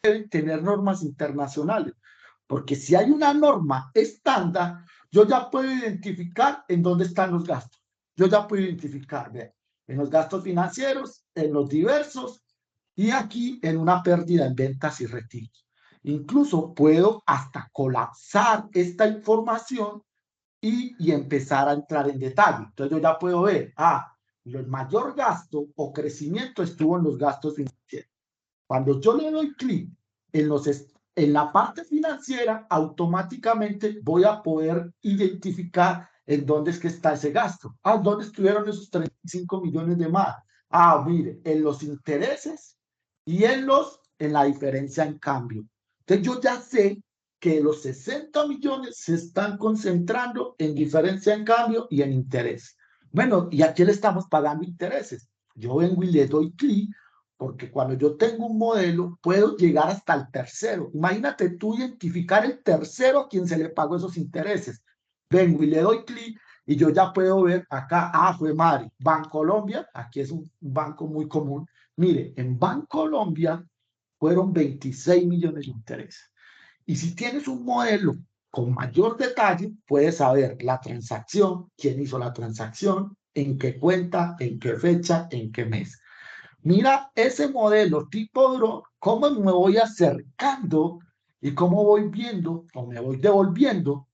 deben tener normas internacionales, porque si hay una norma estándar, yo ya puedo identificar en dónde están los gastos. Yo ya puedo identificar, ¿ve? En los gastos financieros, en los diversos y aquí en una pérdida en ventas y retiros. Incluso puedo hasta colapsar esta información y empezar a entrar en detalle. Entonces yo ya puedo ver, el mayor gasto o crecimiento estuvo en los gastos financieros. Cuando yo le doy clic en, en la parte financiera, automáticamente voy a poder identificar en dónde es que está ese gasto. ¿Dónde estuvieron esos 35 millones de más? Mire, en los intereses y en la diferencia en cambio. Entonces yo ya sé que los 60 millones se están concentrando en diferencia en cambio y en interés. Bueno, ¿y a quién le estamos pagando intereses? Yo vengo y le doy clic porque cuando yo tengo un modelo, puedo llegar hasta el tercero. Imagínate tú identificar el tercero a quien se le pagó esos intereses. Vengo y le doy clic y yo ya puedo ver acá, fue Mari, Bancolombia, aquí es un banco muy común. Mire, en Bancolombia fueron 26 millones de intereses. Y si tienes un modelo con mayor detalle, puedes saber la transacción, quién hizo la transacción, en qué cuenta, en qué fecha, en qué mes. Mira ese modelo tipo drone, cómo me voy acercando y cómo voy viendo o me voy devolviendo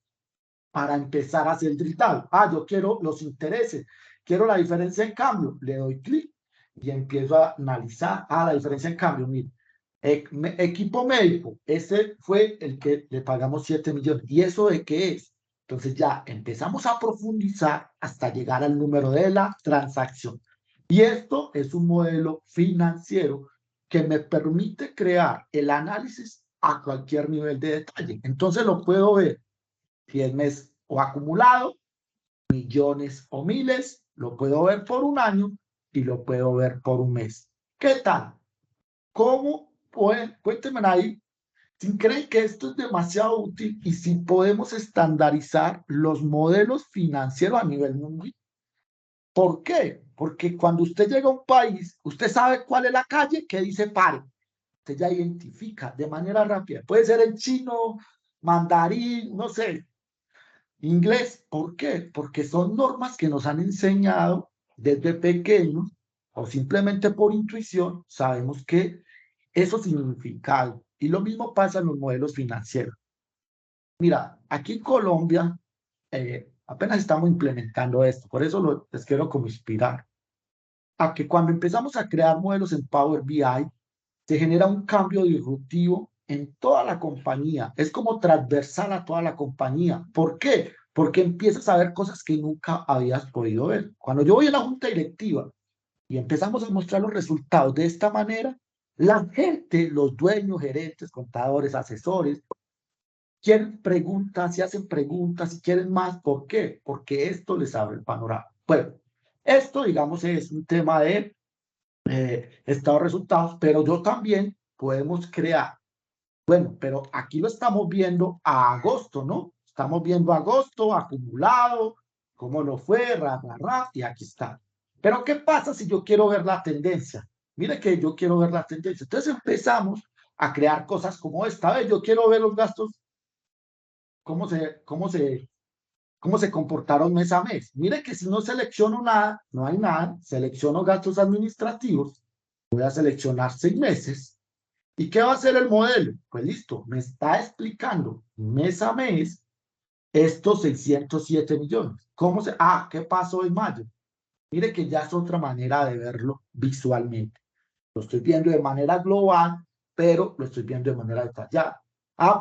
para empezar a hacer drill down. Yo quiero los intereses, quiero la diferencia en cambio. Le doy clic y empiezo a analizar la diferencia en cambio. Mira, equipo médico, ese fue el que le pagamos 7 millones. ¿Y eso de qué es? Entonces ya empezamos a profundizar hasta llegar al número de la transacción. Y esto es un modelo financiero que me permite crear el análisis a cualquier nivel de detalle. Entonces lo puedo ver si es mes o acumulado, millones o miles, lo puedo ver por un año y lo puedo ver por un mes. ¿Qué tal? ¿Cómo pueden? Cuéntenme ahí si creen que esto es demasiado útil y si podemos estandarizar los modelos financieros a nivel mundial. ¿Por qué? Porque cuando usted llega a un país, usted sabe cuál es la calle que dice pare. Usted ya identifica de manera rápida. Puede ser en chino, mandarín, no sé, inglés. ¿Por qué? Porque son normas que nos han enseñado desde pequeños o simplemente por intuición, sabemos que eso significa algo. Y lo mismo pasa en los modelos financieros. Mira, aquí en Colombia apenas estamos implementando esto, por eso les quiero como inspirar a que cuando empezamos a crear modelos en Power BI, se genera un cambio disruptivo en toda la compañía. Es como transversal a toda la compañía. ¿Por qué? Porque empiezas a ver cosas que nunca habías podido ver. Cuando yo voy a la junta directiva y empezamos a mostrar los resultados de esta manera, la gente, los dueños, gerentes, contadores, asesores, quieren preguntas y hacen preguntas y quieren más. ¿Por qué? Porque esto les abre el panorama. Bueno, esto, digamos, es un tema de estado de resultados, pero yo también podemos crear. Bueno, pero aquí lo estamos viendo a agosto, ¿no? Estamos viendo agosto acumulado, cómo lo fue, y aquí está. Pero ¿qué pasa si yo quiero ver la tendencia? Mire que yo quiero ver la tendencia. Entonces empezamos a crear cosas como esta vez. Yo quiero ver los gastos, cómo se comportaron mes a mes. Mire que si no selecciono nada, no hay nada, selecciono gastos administrativos, voy a seleccionar 6 meses. ¿Y qué va a hacer el modelo? Pues listo, me está explicando mes a mes estos 607 millones. ¿Qué pasó en mayo? Mire que ya es otra manera de verlo visualmente. Lo estoy viendo de manera global, pero lo estoy viendo de manera detallada.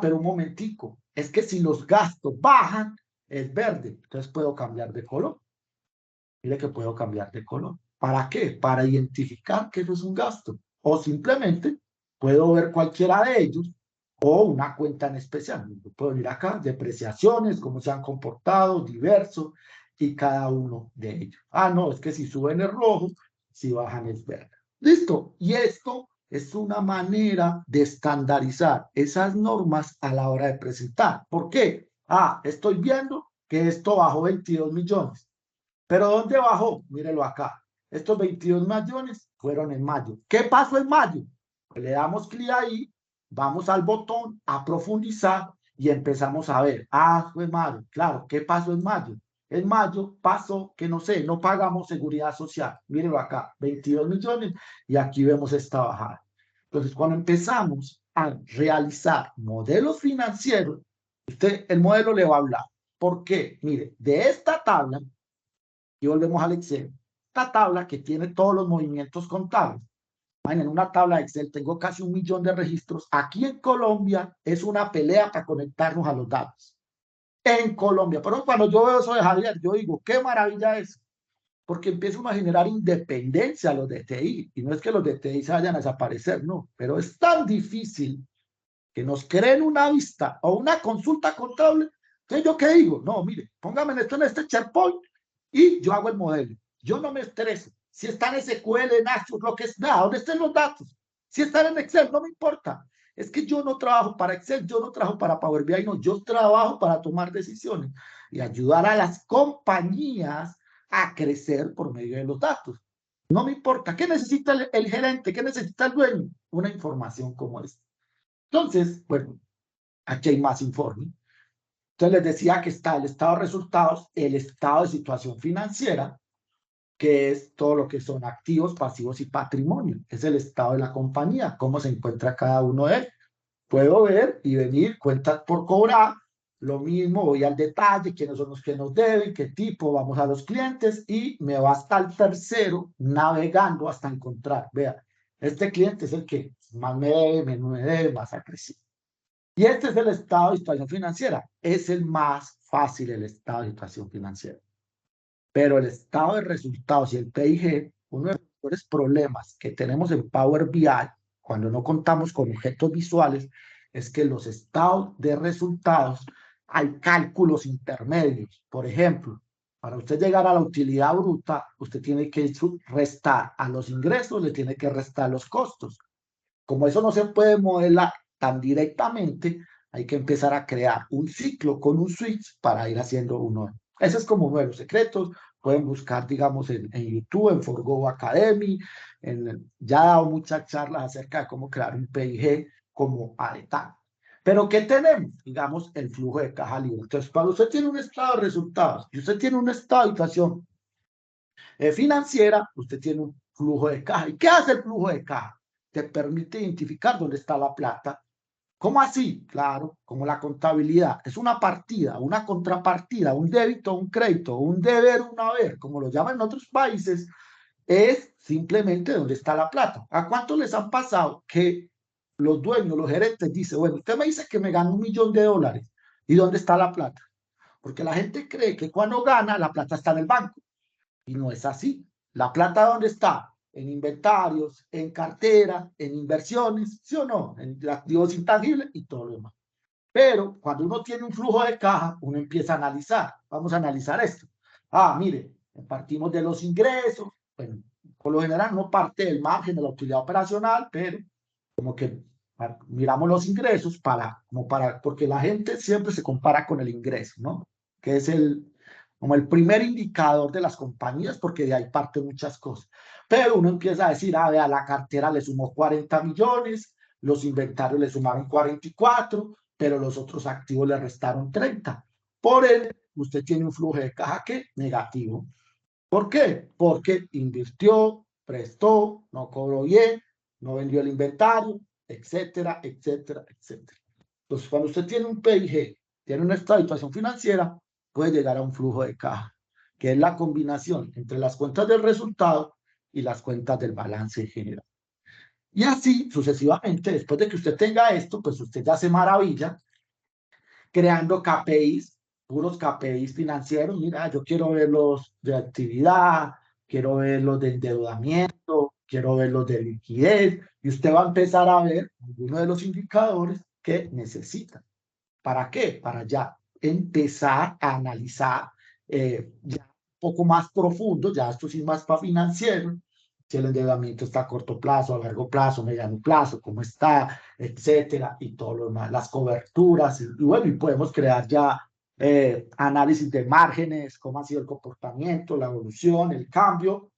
Pero un momentico, es que si los gastos bajan, es verde, entonces puedo cambiar de color. Mire que puedo cambiar de color. ¿Para qué? Para identificar que eso es un gasto. O simplemente puedo ver cualquiera de ellos o una cuenta en especial. Puedo ir acá, depreciaciones, cómo se han comportado, diversos, y cada uno de ellos. No, es que si suben es rojo, si bajan es verde. Listo. Y esto es una manera de estandarizar esas normas a la hora de presentar. ¿Por qué? Estoy viendo que esto bajó 22 millones. ¿Pero dónde bajó? Mírelo acá. Estos 22 millones fueron en mayo. ¿Qué pasó en mayo? Pues le damos clic ahí vamos al botón a profundizar y empezamos a ver, ah, fue mayo, claro, ¿qué pasó en mayo? En mayo pasó que no sé, no pagamos seguridad social, mírenlo acá, 22 millones y aquí vemos esta bajada. Entonces, cuando empezamos a realizar modelos financieros, usted, el modelo le va a hablar. ¿Por qué? Mire, de esta tabla, y volvemos al Excel, esta tabla que tiene todos los movimientos contables. En una tabla de Excel tengo casi 1.000.000 de registros. Aquí en Colombia es una pelea para conectarnos a los datos. En Colombia. Pero cuando yo veo eso de Javier, yo digo, qué maravilla es. Porque empieza a generar independencia a los DTI. Y no es que los DTI se vayan a desaparecer, no. Pero es tan difícil que nos creen una vista o una consulta contable. Entonces, ¿yo qué digo? No, mire, póngame esto en este SharePoint y yo hago el modelo. Yo no me estreso. Si está en SQL, en Access, lo que es, nada, donde estén los datos. Si están en Excel, no me importa. Es que yo no trabajo para Excel, yo no trabajo para Power BI, no, yo trabajo para tomar decisiones y ayudar a las compañías a crecer por medio de los datos. No me importa. ¿Qué necesita el gerente? ¿Qué necesita el dueño? Una información como esta. Entonces, bueno, aquí hay más informe. Entonces les decía que está el estado de resultados, el estado de situación financiera, que es todo lo que son activos, pasivos y patrimonio. Es el estado de la compañía, cómo se encuentra cada uno de ellos. Puedo ver y venir cuentas por cobrar, lo mismo, voy al detalle, quiénes son los que nos deben, qué tipo, vamos a los clientes y me va hasta el tercero navegando hasta encontrar. Vea, este cliente es el que más me debe, menos me debe, más ha crecido. Y este es el estado de situación financiera. Es el más fácil, el estado de situación financiera. Pero el estado de resultados y el PIG, uno de los mayores problemas que tenemos en Power BI, cuando no contamos con objetos visuales, es que los estados de resultados hay cálculos intermedios. Por ejemplo, para usted llegar a la utilidad bruta, usted tiene que restar a los ingresos, le tiene que restar los costos. Como eso no se puede modelar tan directamente, hay que empezar a crear un ciclo con un switch para ir haciendo uno. Ese es como uno de los secretos. Pueden buscar, digamos, en YouTube, en Forgo Academy. Ya he dado muchas charlas acerca de cómo crear un PIG como a detalle. Pero ¿qué tenemos? Digamos, el flujo de caja libre. Entonces, cuando usted tiene un estado de resultados y usted tiene un estado de situación financiera, usted tiene un flujo de caja. ¿Y qué hace el flujo de caja? Te permite identificar dónde está la plata. ¿Cómo así? Claro, como la contabilidad. Es una partida, una contrapartida, un débito, un crédito, un deber, un haber, como lo llaman en otros países, es simplemente dónde está la plata. ¿A cuánto les han pasado que los dueños, los gerentes dicen, bueno, usted me dice que me gana $1.000.000, ¿y dónde está la plata? Porque la gente cree que cuando gana, la plata está en el banco. Y no es así. ¿La plata dónde está? En inventarios, en cartera, en inversiones, ¿sí o no? En activos intangibles y todo lo demás. Pero cuando uno tiene un flujo de caja, uno empieza a analizar. Vamos a analizar esto. Ah, mire, partimos de los ingresos. Bueno, por lo general no parte del margen de la utilidad operacional, pero como que miramos los ingresos porque la gente siempre se compara con el ingreso, ¿no? Que es como el primer indicador de las compañías, porque de ahí parten muchas cosas. Pero uno empieza a decir, ah, vea, la cartera le sumó 40 millones, los inventarios le sumaron 44, pero los otros activos le restaron 30. Por él, usted tiene un flujo de caja que negativo. ¿Por qué? Porque invirtió, prestó, no cobró bien, no vendió el inventario, etcétera, etcétera, etcétera. Entonces, cuando usted tiene un PIG, tiene una situación financiera, puede llegar a un flujo de caja, que es la combinación entre las cuentas del resultado y las cuentas del balance general. Y así sucesivamente, después de que usted tenga esto, pues usted ya se maravilla creando KPIs, puros KPIs financieros. Mira, yo quiero ver los de actividad, quiero ver los de endeudamiento, quiero ver los de liquidez, y usted va a empezar a ver algunos de los indicadores que necesita. ¿Para qué? Para ya empezar a analizar ya un poco más profundo, ya esto sí es más para financiero, si el endeudamiento está a corto plazo, a largo plazo, mediano plazo, cómo está, etcétera, y todo lo demás, las coberturas, y bueno, y podemos crear ya análisis de márgenes, cómo ha sido el comportamiento, la evolución, el cambio,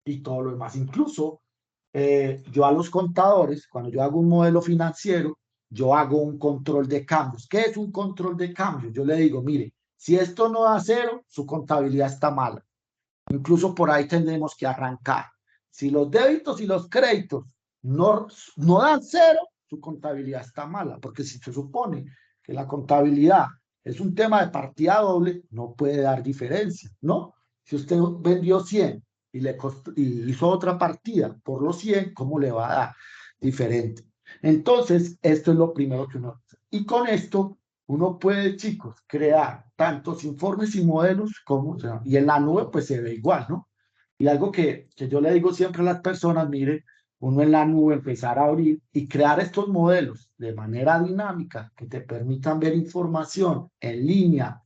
y todo lo demás. Incluso yo a los contadores, cuando yo hago un modelo financiero, yo hago un control de cambios. ¿Qué es un control de cambios? Yo le digo, mire, si esto no da cero, su contabilidad está mala. Incluso por ahí tendremos que arrancar. Si los débitos y los créditos no dan cero, su contabilidad está mala, porque si se supone que la contabilidad es un tema de partida doble, no puede dar diferencia, ¿no? Si usted vendió 100 y hizo otra partida por los 100, ¿cómo le va a dar diferente? Entonces, esto es lo primero que uno hace. Y con esto uno puede, chicos, crear tantos informes y modelos como, o sea, y en la nube pues se ve igual, ¿no? Y algo que yo le digo siempre a las personas, mire, uno en la nube empezar a abrir y crear estos modelos de manera dinámica que te permitan ver información en línea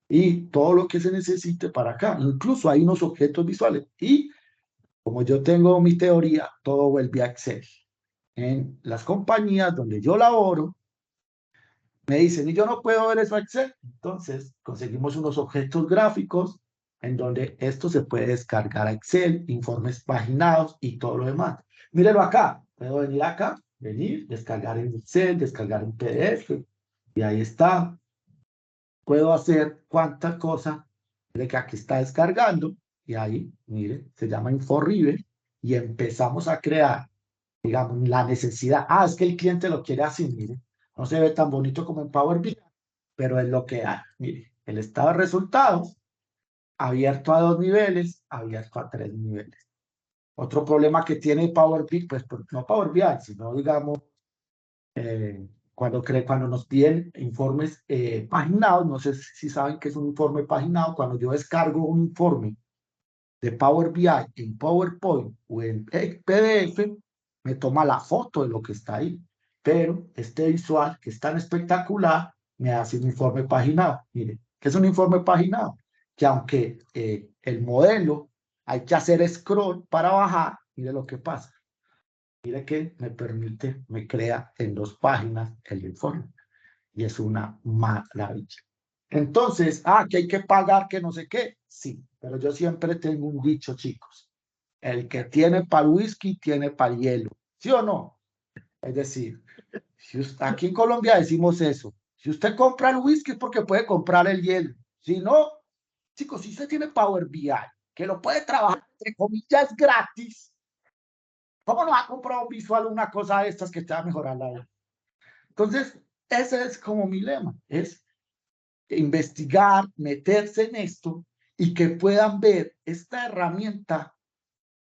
y todo lo que se necesite para acá. Incluso hay unos objetos visuales. Y como yo tengo mi teoría, todo vuelve a Excel. En las compañías donde yo laboro, me dicen, y yo no puedo ver eso Excel. Entonces, conseguimos unos objetos gráficos en donde esto se puede descargar a Excel, informes paginados y todo lo demás. Mírelo acá. Puedo venir acá, venir, descargar en Excel, descargar en PDF. Y ahí está. Puedo hacer cuánta cosa. Mire que aquí está descargando. Y ahí, mire, se llama InfoRiver. Y empezamos a crear, digamos, la necesidad. Ah, es que el cliente lo quiere así, mire. No se ve tan bonito como en Power BI, pero es lo que hay. Mire, el estado de resultados, abierto a 2 niveles, abierto a 3 niveles. Otro problema que tiene Power BI, pues no Power BI, sino digamos, cuando nos piden informes paginados, no sé si saben qué es un informe paginado, cuando yo descargo un informe de Power BI en PowerPoint o en PDF, me toma la foto de lo que está ahí. Pero este visual, que es tan espectacular, me hace un informe paginado. Mire, ¿qué es un informe paginado? Que aunque el modelo hay que hacer scroll para bajar, mire lo que pasa. Mire que me permite, me crea en 2 páginas el informe. Y es una maravilla. Entonces, que hay que pagar, que no sé qué. Sí, pero yo siempre tengo un dicho, chicos. El que tiene para el whisky, tiene para el hielo. ¿Sí o no? Es decir, aquí en Colombia decimos eso. Si usted compra el whisky es porque puede comprar el hielo. Si no, chicos, si usted tiene Power BI, que lo puede trabajar, entre comillas, gratis, ¿cómo no va a comprar un visual o una cosa de estas que te va a mejorar la vida? Entonces, ese es como mi lema, es investigar, meterse en esto y que puedan ver esta herramienta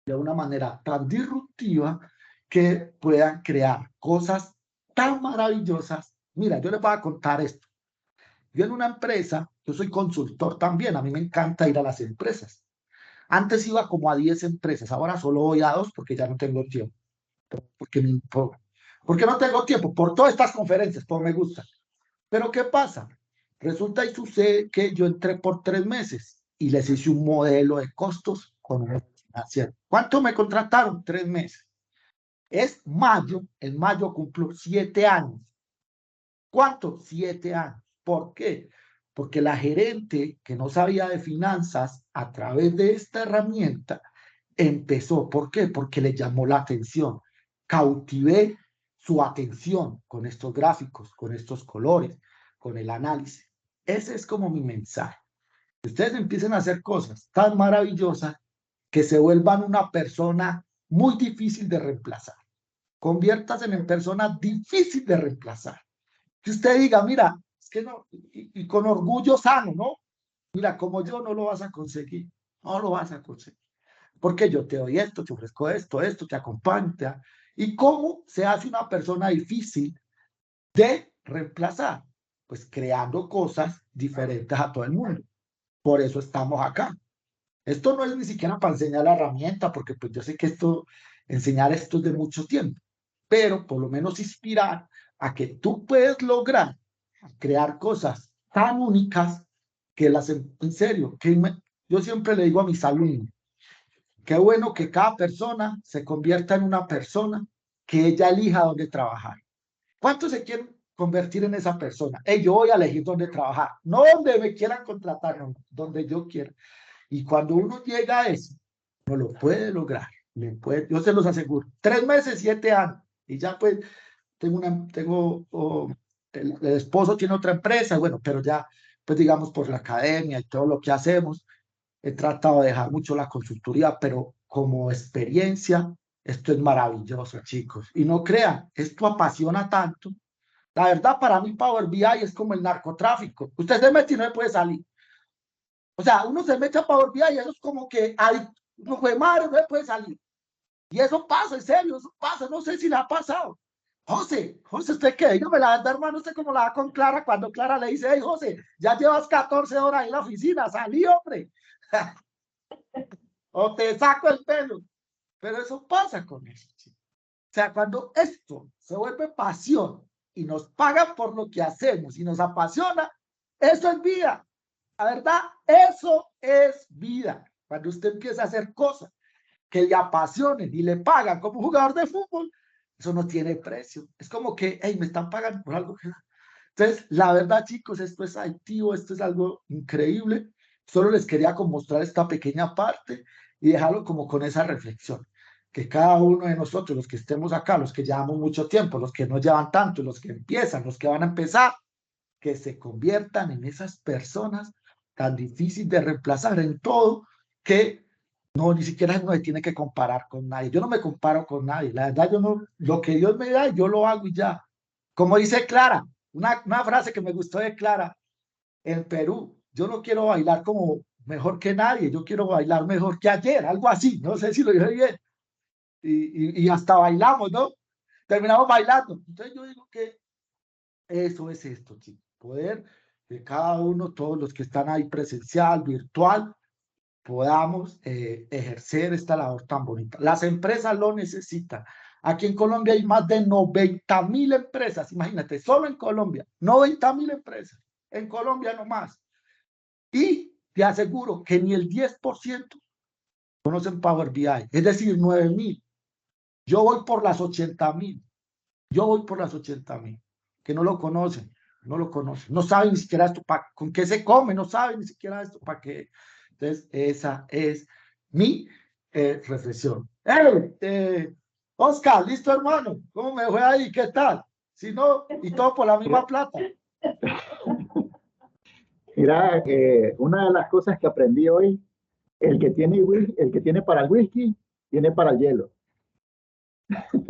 de una manera tan disruptiva que puedan crear cosas tan maravillosas. Mira, yo les voy a contar esto. Yo en una empresa, yo soy consultor también, a mí me encanta ir a las empresas. Antes iba como a 10 empresas, ahora solo voy a 2 porque ya no tengo tiempo. Porque, porque no tengo tiempo, por todas estas conferencias, por me gusta. Pero ¿qué pasa? Resulta y sucede que yo entré por 3 meses y les hice un modelo de costos con un financiero. ¿Cuánto me contrataron? 3 meses. Es mayo, en mayo cumplo 7 años. ¿Cuánto? 7 años. ¿Por qué? Porque la gerente que no sabía de finanzas a través de esta herramienta empezó. ¿Por qué? Porque le llamó la atención. Cautivé su atención con estos gráficos, con estos colores, con el análisis. Ese es como mi mensaje. Ustedes empiecen a hacer cosas tan maravillosas que se vuelvan una persona muy difícil de reemplazar. Conviértase en persona difícil de reemplazar. Que usted diga, mira, es que no, y con orgullo sano, ¿no? Mira, como yo no lo vas a conseguir, no lo vas a conseguir. Porque yo te doy esto, te ofrezco esto, te acompaño. ¿Y cómo se hace una persona difícil de reemplazar? Pues creando cosas diferentes a todo el mundo. Por eso estamos acá. Esto no es ni siquiera para enseñar la herramienta, porque pues yo sé que enseñar esto es de mucho tiempo, pero por lo menos inspirar a que tú puedes lograr crear cosas tan únicas que en serio, yo siempre le digo a mis alumnos, qué bueno que cada persona se convierta en una persona que ella elija dónde trabajar. ¿Cuántos se quieren convertir en esa persona? Yo voy a elegir dónde trabajar, no donde me quieran contratar, no, donde yo quiera. Y cuando uno llega a eso, no lo puede lograr. Yo se los aseguro. 3 meses, 7 años. Y ya pues, el esposo tiene otra empresa, bueno, pero ya, pues digamos, por la academia y todo lo que hacemos, he tratado de dejar mucho la consultoría, pero como experiencia, esto es maravilloso, chicos. Y no crean, esto apasiona tanto. La verdad, para mí Power BI es como el narcotráfico. Usted se mete y no se puede salir. O sea, uno se mete a Power BI y eso es como que hay, no fue madre, no se puede salir. Y eso pasa, en serio, eso pasa. No sé si le ha pasado. José, ¿usted qué? Dígame la verdad, hermano, ¿usted cómo la da con Clara cuando Clara le dice, hey, José, ya llevas 14 horas en la oficina, salí, hombre? O te saco el pelo. Pero eso pasa con eso, chicos. O sea, cuando esto se vuelve pasión y nos pagan por lo que hacemos y nos apasiona, eso es vida. La verdad, eso es vida. Cuando usted empieza a hacer cosas que le apasionen y le pagan como jugador de fútbol, eso no tiene precio. Es como que, hey, me están pagando por algo que... Entonces, la verdad, chicos, esto es adictivo, esto es algo increíble. Solo les quería como mostrar esta pequeña parte y dejarlo como con esa reflexión. Que cada uno de nosotros, los que estemos acá, los que llevamos mucho tiempo, los que no llevan tanto, los que empiezan, los que van a empezar, que se conviertan en esas personas tan difíciles de reemplazar en todo que no, ni siquiera uno se tiene que comparar con nadie. Yo no me comparo con nadie. La verdad, yo no, lo que Dios me da, yo lo hago y ya. Como dice Clara, una frase que me gustó de Clara, en Perú, yo no quiero bailar como mejor que nadie, yo quiero bailar mejor que ayer, algo así, no sé si lo dije bien. Y hasta bailamos, ¿no? Terminamos bailando. Entonces yo digo que eso es esto, chicos, poder que cada uno, todos los que están ahí presencial, virtual, podamos ejercer esta labor tan bonita. Las empresas lo necesitan. Aquí en Colombia hay más de 90.000 empresas, imagínate, solo en Colombia, 90.000 empresas, en Colombia nomás. Y te aseguro que ni el 10% conocen Power BI, es decir, 9.000. Yo voy por las 80.000. Yo voy por las 80.000, que no lo conocen, no lo conocen, no saben ni siquiera esto con qué se come, no saben ni siquiera esto para qué. Entonces, esa es mi reflexión. Oscar, listo, hermano, ¿cómo me fue ahí? ¿Qué tal? Si no, y todo por la misma plata. Mira, una de las cosas que aprendí hoy, el que tiene para el whisky, tiene para el hielo.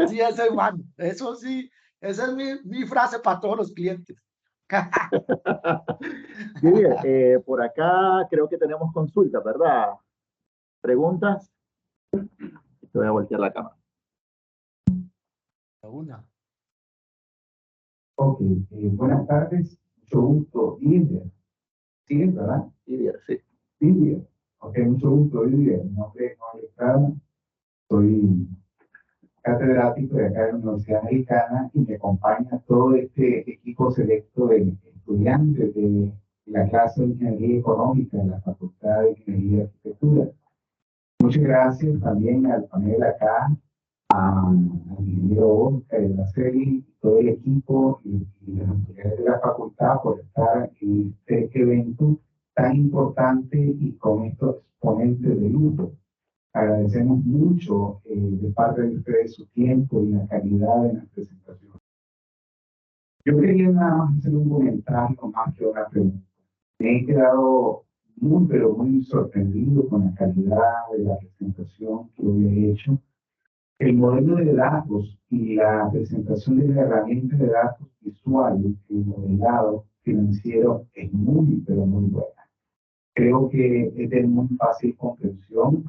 Sí, ese hermano, eso sí, esa es mi frase para todos los clientes. Didier, por acá creo que tenemos consultas, ¿verdad? ¿Preguntas? Te voy a voltear la cámara. Una. Ok, buenas tardes, mucho gusto, Lidia. Sí, ¿verdad? Didier, sí. Lidia. Ok, mucho gusto, Lidia. Mi nombre es Juan Estrada, soy catedrático de acá de la Universidad Americana y me acompaña todo este equipo selecto de estudiantes de la clase de Ingeniería Económica de la Facultad de Ingeniería y Arquitectura. Muchas gracias también al panel acá, al ingeniero Oscar, de la serie, todo el equipo y las autoridades de la facultad por estar en este evento tan importante y con estos exponentes de lujo. Agradecemos mucho de parte de ustedes su tiempo y la calidad de la presentación. Yo quería nada más hacer un comentario más que una pregunta. Me he quedado muy, pero muy sorprendido con la calidad de la presentación que hoy he hecho. El modelo de datos y la presentación de la herramienta de datos visuales, el modelado financiero es muy, pero muy buena. Creo que es de muy fácil comprensión,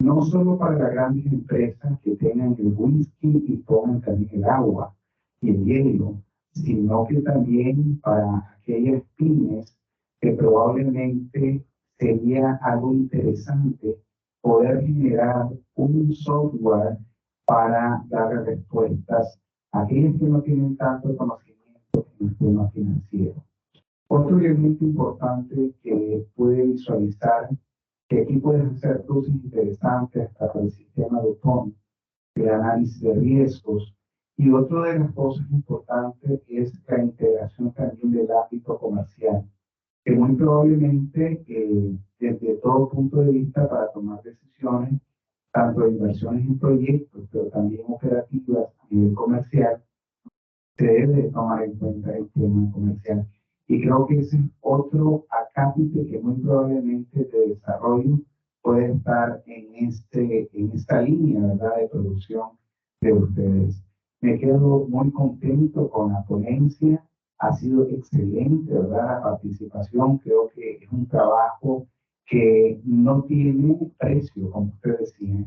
no solo para las grandes empresas que tengan el whisky y pongan también el agua y el hielo, sino que también para aquellas pymes que probablemente sería algo interesante poder generar un software para dar respuestas a aquellos que no tienen tanto conocimiento en el tema financiero. Otro elemento importante que puede visualizar, que aquí pueden hacer cosas interesantes para el sistema de TON, de análisis de riesgos, y otra de las cosas importantes es la integración también del ámbito comercial, que muy probablemente desde todo punto de vista para tomar decisiones, tanto de inversiones en proyectos, pero también operativas a nivel comercial, se debe de tomar en cuenta el tema comercial. Y creo que ese es otro acápite que muy probablemente de desarrollo puede estar en esta línea, ¿verdad?, de producción de ustedes. Me quedo muy contento con la ponencia, ha sido excelente, ¿verdad?, la participación. Creo que es un trabajo que no tiene precio, como ustedes decían,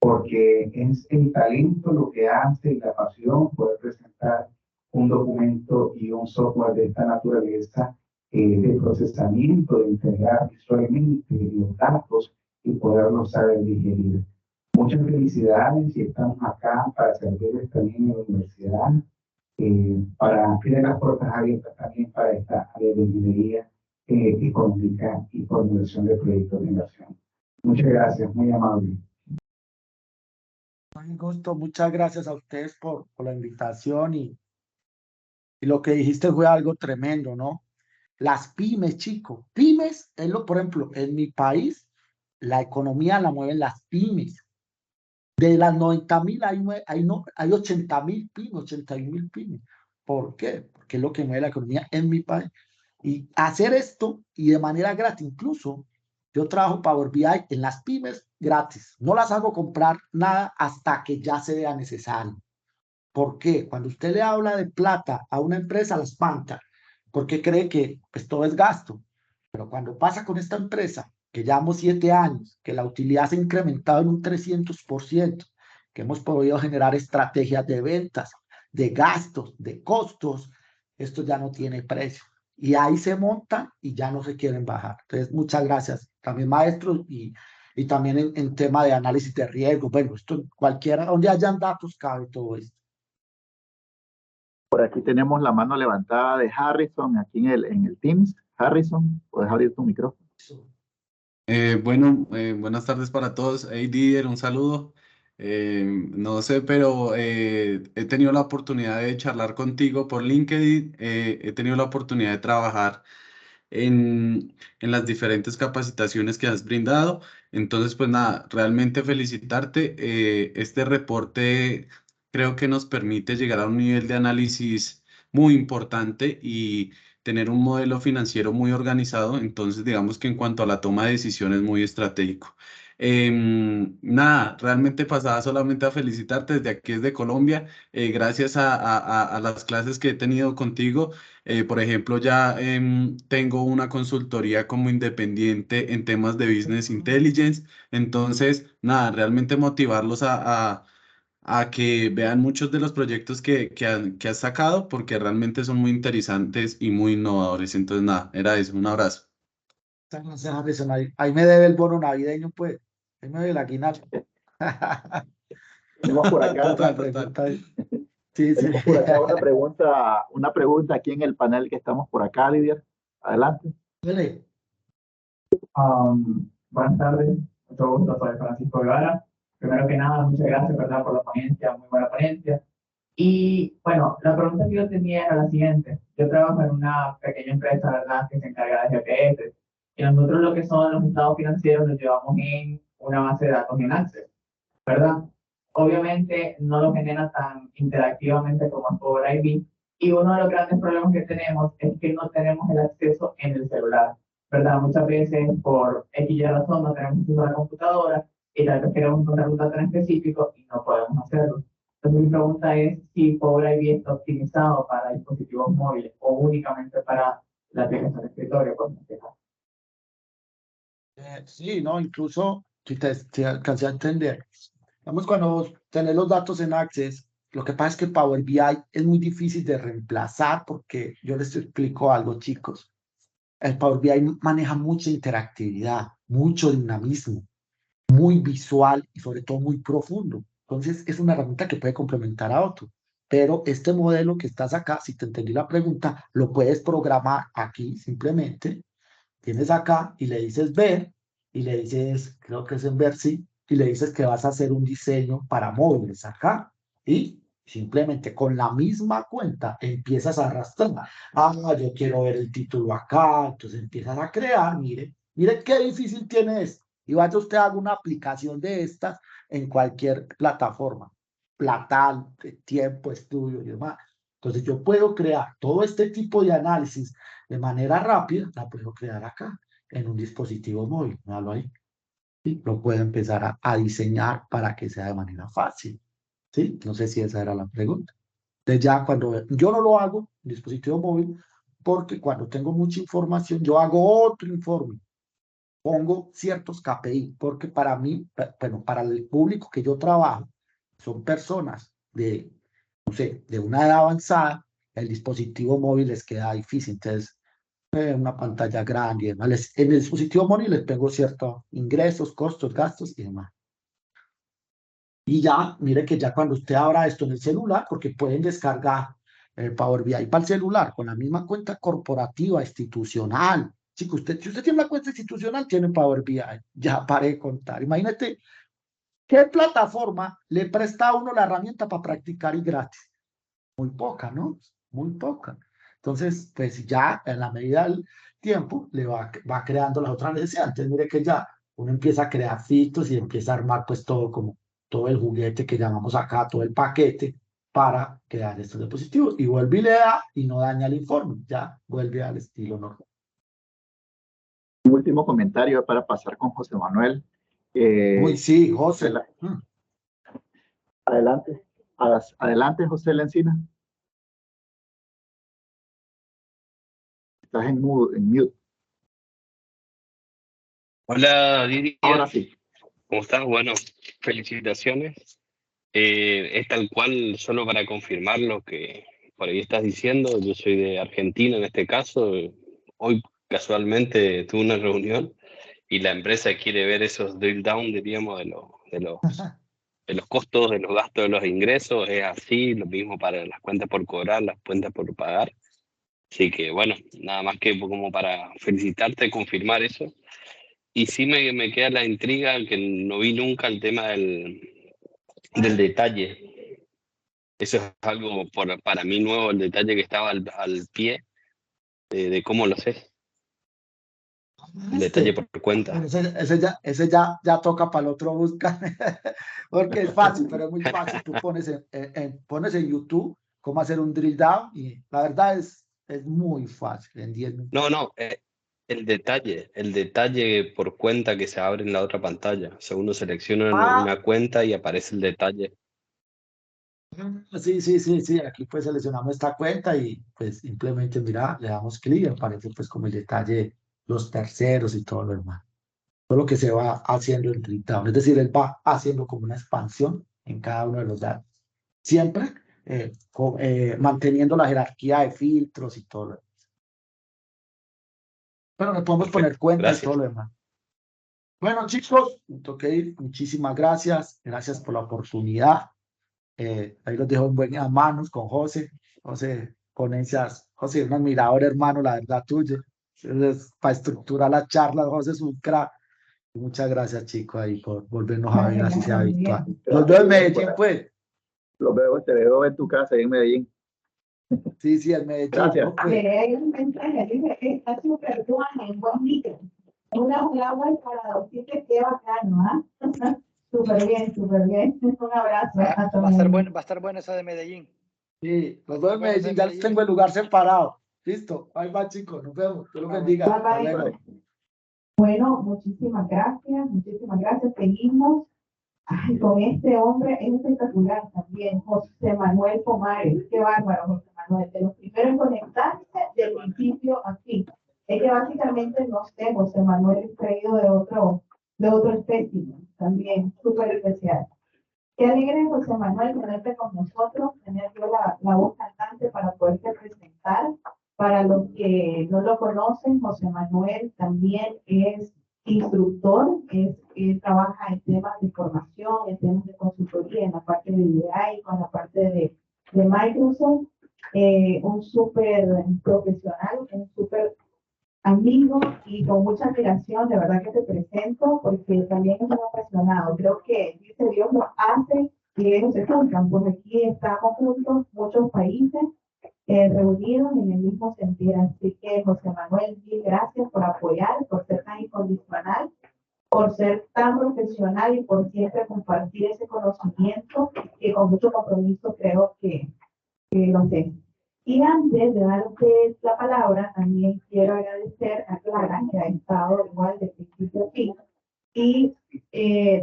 porque es el talento lo que hace y la pasión poder presentar un documento y un software de esta naturaleza, de procesamiento, de integrar visualmente los datos y poderlos saber digerir. Muchas felicidades y estamos acá para servirles también en la universidad, para tener las puertas abiertas también para esta área de ingeniería económica y formulación de proyectos de inversión. Muchas gracias, muy amable. Un gusto, muchas gracias a ustedes por la invitación y lo que dijiste fue algo tremendo, ¿no? Las pymes, chicos, pymes es lo, por ejemplo, en mi país, la economía la mueven las pymes. De las 90.000 hay 80.000 pymes, 81.000 pymes. ¿Por qué? Porque es lo que mueve la economía en mi país. Y hacer esto y de manera gratis, incluso yo trabajo Power BI en las pymes gratis. No las hago comprar nada hasta que ya sea necesario. ¿Por qué? Cuando usted le habla de plata a una empresa, la espanta, porque cree que pues, todo es gasto. Pero cuando pasa con esta empresa, que llevamos 7 años, que la utilidad se ha incrementado en un 300%, que hemos podido generar estrategias de ventas, de gastos, de costos, esto ya no tiene precio. Y ahí se montan y ya no se quieren bajar. Entonces, muchas gracias también, maestros, y también en tema de análisis de riesgo. Bueno, esto cualquiera, donde hayan datos, cabe todo esto. Por aquí tenemos la mano levantada de Harrison, aquí en el Teams. Harrison, puedes abrir tu micrófono. Buenas tardes para todos. Hey, Didier, un saludo. No sé, pero he tenido la oportunidad de charlar contigo por LinkedIn. He tenido la oportunidad de trabajar en las diferentes capacitaciones que has brindado. Entonces, pues nada, realmente felicitarte. Este reporte creo que nos permite llegar a un nivel de análisis muy importante y tener un modelo financiero muy organizado. Entonces, digamos que en cuanto a la toma de decisiones, muy estratégico. Nada, realmente pasaba solamente a felicitarte desde aquí, desde Colombia. Gracias a las clases que he tenido contigo. Por ejemplo, ya tengo una consultoría como independiente en temas de Business Intelligence. Entonces, nada, realmente motivarlos a que vean muchos de los proyectos que has sacado porque realmente son muy interesantes y muy innovadores. Entonces, nada, era eso. Un abrazo. Ahí me debe el bono navideño, pues. Ahí me debe la aguinaldo. Tenemos por acá La Total, total. pregunta es- Sí, sí. Tenemos por acá una pregunta aquí en el panel que estamos por acá, Lidia. Adelante. Dele. Buenas tardes, mucho gusto, soy Francisco Guevara. Primero que nada, muchas gracias, ¿verdad?, por la ponencia, muy buena ponencia. Y bueno, la pregunta que yo tenía era la siguiente. Yo trabajo en una pequeña empresa, ¿verdad?, que se encarga de GPS. Y nosotros lo que son los estados financieros los llevamos en una base de datos en Access, ¿verdad? Obviamente no lo genera tan interactivamente como es Power IB. Y uno de los grandes problemas que tenemos es que no tenemos el acceso en el celular, ¿verdad? Muchas veces por X y razón no tenemos acceso a la computadora y tal vez queremos encontrar un dato en específico y no podemos hacerlo. Entonces mi pregunta es si Power IB está optimizado para dispositivos móviles o únicamente para la aplicación de escritorio, por ejemplo. Sí, no, incluso si alcancé a entender. Vamos, cuando vos tenés los datos en Access, lo que pasa es que Power BI es muy difícil de reemplazar porque yo les explico algo, chicos. El Power BI maneja mucha interactividad, mucho dinamismo, muy visual y sobre todo muy profundo. Entonces es una herramienta que puede complementar a otro. Pero este modelo que estás acá, si te entendí la pregunta, lo puedes programar aquí simplemente. Tienes acá y le dices ver y le dices, creo que es en ver, sí, y le dices que vas a hacer un diseño para móviles acá y simplemente con la misma cuenta empiezas a arrastrar. Ah, yo quiero ver el título acá, entonces empiezas a crear, mire qué difícil tiene esto. Y vaya usted haga una aplicación de estas en cualquier plataforma, Platal, Tiempo, Estudio y demás. Entonces yo puedo crear todo este tipo de análisis de manera rápida, la puedo crear acá, en un dispositivo móvil. Míralo ahí. ¿Sí? Lo puedo empezar a diseñar para que sea de manera fácil. ¿Sí? No sé si esa era la pregunta. Entonces ya cuando yo no lo hago en dispositivo móvil, porque cuando tengo mucha información, yo hago otro informe. Pongo ciertos KPI, porque para mí, bueno, para el público que yo trabajo, son personas de, no sé, de una edad avanzada, el dispositivo móvil les queda difícil. Entonces, una pantalla grande y demás. En el dispositivo móvil les pongo ciertos ingresos, costos, gastos y demás. Y ya, mire que ya cuando usted abra esto en el celular, porque pueden descargar Power BI para el celular con la misma cuenta corporativa, institucional. Chico, si usted tiene una cuenta institucional, tiene Power BI. Ya paré de contar. Imagínate qué plataforma le presta a uno la herramienta para practicar y gratis. Muy poca, ¿no? Muy poca. Entonces, pues ya en la medida del tiempo le va creando las otras necesidades. Entonces, mire que ya uno empieza a crear fitos y empieza a armar pues todo como todo el juguete que llamamos acá, todo el paquete para crear estos dispositivos. Y vuelve y le da y no daña el informe. Ya vuelve al estilo normal. Un último comentario para pasar con José Manuel. Uy, sí, José. Adelante. Adelante, José Lencina. Estás en mute. Hola Didier, Ahora sí. ¿cómo estás? Bueno, felicitaciones. Es tal cual, solo para confirmar lo que por ahí estás diciendo, yo soy de Argentina en este caso. Hoy casualmente tuve una reunión y la empresa quiere ver esos drill down, diríamos, de los costos, de los gastos, de los ingresos. Es así, lo mismo para las cuentas por cobrar, las cuentas por pagar. Así que bueno, nada más que como para felicitarte, confirmar eso. Y sí me queda la intriga, que no vi nunca el tema del detalle. Eso es algo para mí nuevo, el detalle que estaba al pie de cómo lo sé. El detalle por cuenta. Pero ese ya toca para el otro buscar, porque es fácil, pero es muy fácil. Tú pones en YouTube cómo hacer un drill down y la verdad es muy fácil, en 10 minutos. No, el detalle por cuenta que se abre en la otra pantalla. O sea, uno selecciona una cuenta y aparece el detalle. Sí, aquí pues seleccionamos esta cuenta y pues simplemente mira, le damos clic y aparece pues como el detalle, los terceros y todo lo demás. Todo lo que se va haciendo en drill down, es decir, él va haciendo como una expansión en cada uno de los datos. Siempre manteniendo la jerarquía de filtros y todo lo demás. Pero le podemos poner cuenta y todo lo demás. Bueno, chicos, me toqué ir. Muchísimas gracias. Gracias por la oportunidad. Ahí los dejo en buenas manos con José. José, ponencias. José, un admirador, hermano, la verdad tuya. Entonces, para estructurar las charlas, José es un crack. Muchas gracias, chicos, ahí por volvernos a ver, así sea virtual. Los veo en Medellín, pues. Te veo en tu casa, en Medellín. Sí, en Medellín. Gracias. ¿No? Pues. Hay un mensaje, dice que está súper buena, bonito. Una agua para los sitios que bacano, ¿ah? Súper bien, súper bien. Un abrazo. Va a estar bueno esa de Medellín. Sí, los veo en Medellín, ya tengo el lugar separado. Listo, ahí va, chicos, nos vemos. Dios los bendiga. Bueno, muchísimas gracias. Seguimos. Ay, con este hombre es espectacular también, José Manuel Pomares. Qué bárbaro, José Manuel. De los primeros en conectarse del principio a fin. Es que básicamente, no sé, José Manuel es traído de otro espécimen, también súper especial. Qué alegre, José Manuel, tenerte con nosotros, tener yo la voz cantante para poderte presentar. Para los que no lo conocen, José Manuel también es instructor, trabaja en temas de formación, en temas de consultoría, en la parte de BI, con la parte de Microsoft, un súper profesional, un súper amigo y con mucha admiración, de verdad que te presento, porque también es un apasionado. Creo que, dice Dios, lo hace y ellos se juntan, porque aquí estamos juntos, muchos países, reunidos en el mismo sentir. Así que, José Manuel, mil gracias por apoyar, por ser tan incondicional, por ser tan profesional y por siempre compartir ese conocimiento que con mucho compromiso creo que lo tengo. Y antes de darte la palabra, también quiero agradecer a Clara, que ha estado igual de principio a fin, y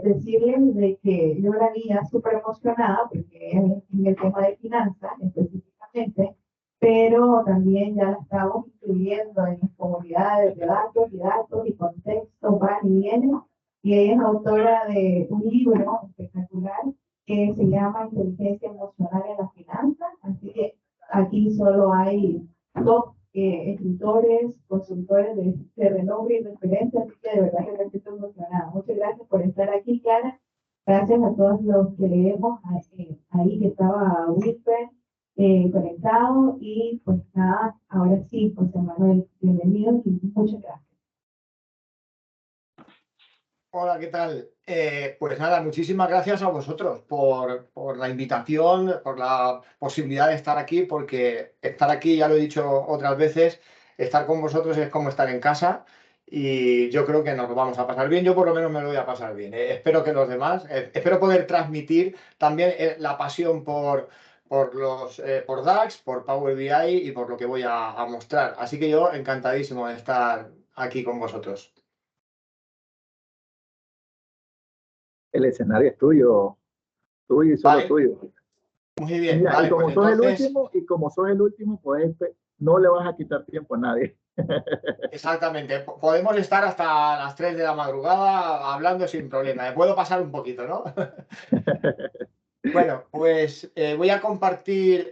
decirles de que yo la vi súper emocionada, porque en el tema de finanzas específicamente, pero también ya la estamos incluyendo en las comunidades de datos y contexto, van y vienen, y ella es autora de un libro espectacular que se llama Inteligencia Emocional en las Finanzas, así que aquí solo hay top escritores, consultores de renombre y referencia, así que de verdad que me siento emocionada. Muchas gracias por estar aquí, Clara. Gracias a todos los que leemos ahí que estaba Wilfer conectado. Y pues nada, ahora sí, José Manuel, bienvenido y muchas gracias. Hola, ¿qué tal? Pues nada, muchísimas gracias a vosotros por la invitación, por la posibilidad de estar aquí, porque estar aquí, ya lo he dicho otras veces, estar con vosotros es como estar en casa y yo creo que nos lo vamos a pasar bien. Yo por lo menos me lo voy a pasar bien. Espero que los demás, espero poder transmitir también la pasión por DAX, por Power BI y por lo que voy a mostrar. Así que yo encantadísimo de estar aquí con vosotros. El escenario es tuyo y solo Vale. tuyo. Muy bien, Mira, vale, y como pues sos entonces, el último, pues no le vas a quitar tiempo a nadie. exactamente, podemos estar hasta las 3 de la madrugada hablando sin problema, me puedo pasar un poquito, ¿no? Bueno, pues voy a compartir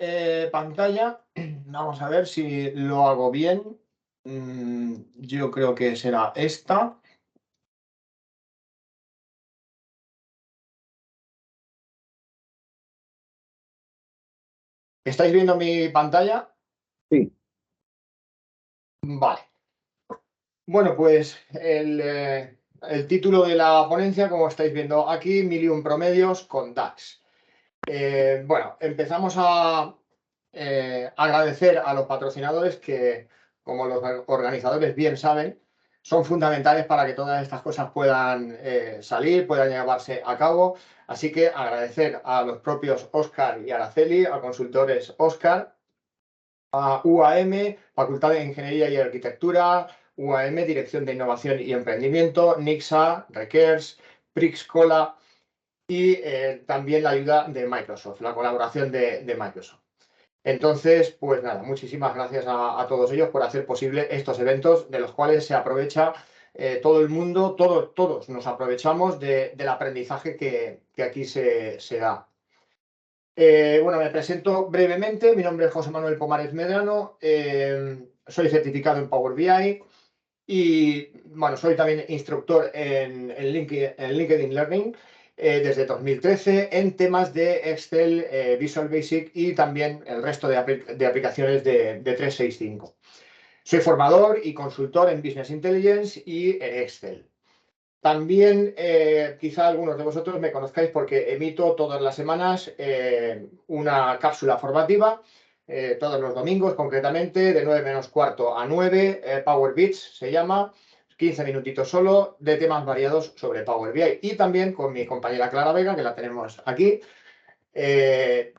pantalla, vamos a ver si lo hago bien. Yo creo que será esta. ¿Estáis viendo mi pantalla? Sí. Vale. Bueno, pues el título de la ponencia, como estáis viendo aquí, 1001 promedios con DAX. Bueno, empezamos a agradecer a los patrocinadores que, como los organizadores bien saben, son fundamentales para que todas estas cosas puedan salir, puedan llevarse a cabo. Así que agradecer a los propios Óscar y Araceli, a consultores Óscar, a UAM, Facultad de Ingeniería y Arquitectura, UAM, Dirección de Innovación y Emprendimiento, Nixa, Requers, Prixcola y también la ayuda de Microsoft, la colaboración de Microsoft. Entonces, pues nada, muchísimas gracias a todos ellos por hacer posible estos eventos de los cuales se aprovecha todo el mundo, todos nos aprovechamos del aprendizaje que aquí se da. Bueno, me presento brevemente. Mi nombre es José Manuel Pomares Medrano. Soy certificado en Power BI y bueno, soy también instructor en LinkedIn Learning desde 2013 en temas de Excel, Visual Basic y también el resto de aplicaciones de 365. Soy formador y consultor en Business Intelligence y en Excel. También quizá algunos de vosotros me conozcáis porque emito todas las semanas una cápsula formativa, todos los domingos concretamente, de 9 menos cuarto a 9, Power Beats se llama, 15 minutitos solo, de temas variados sobre Power BI. Y también con mi compañera Clara Vega, que la tenemos aquí,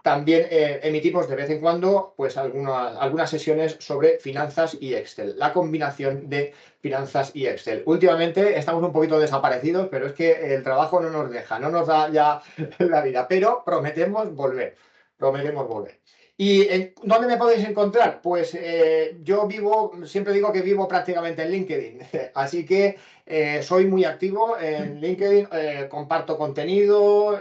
también emitimos de vez en cuando pues algunas sesiones sobre finanzas y Excel, la combinación de finanzas y Excel. Últimamente estamos un poquito desaparecidos, pero es que el trabajo no nos deja, no nos da ya la vida, pero prometemos volver, prometemos volver. ¿Y dónde me podéis encontrar? Pues yo siempre digo que vivo prácticamente en LinkedIn, así que soy muy activo en LinkedIn, comparto contenido,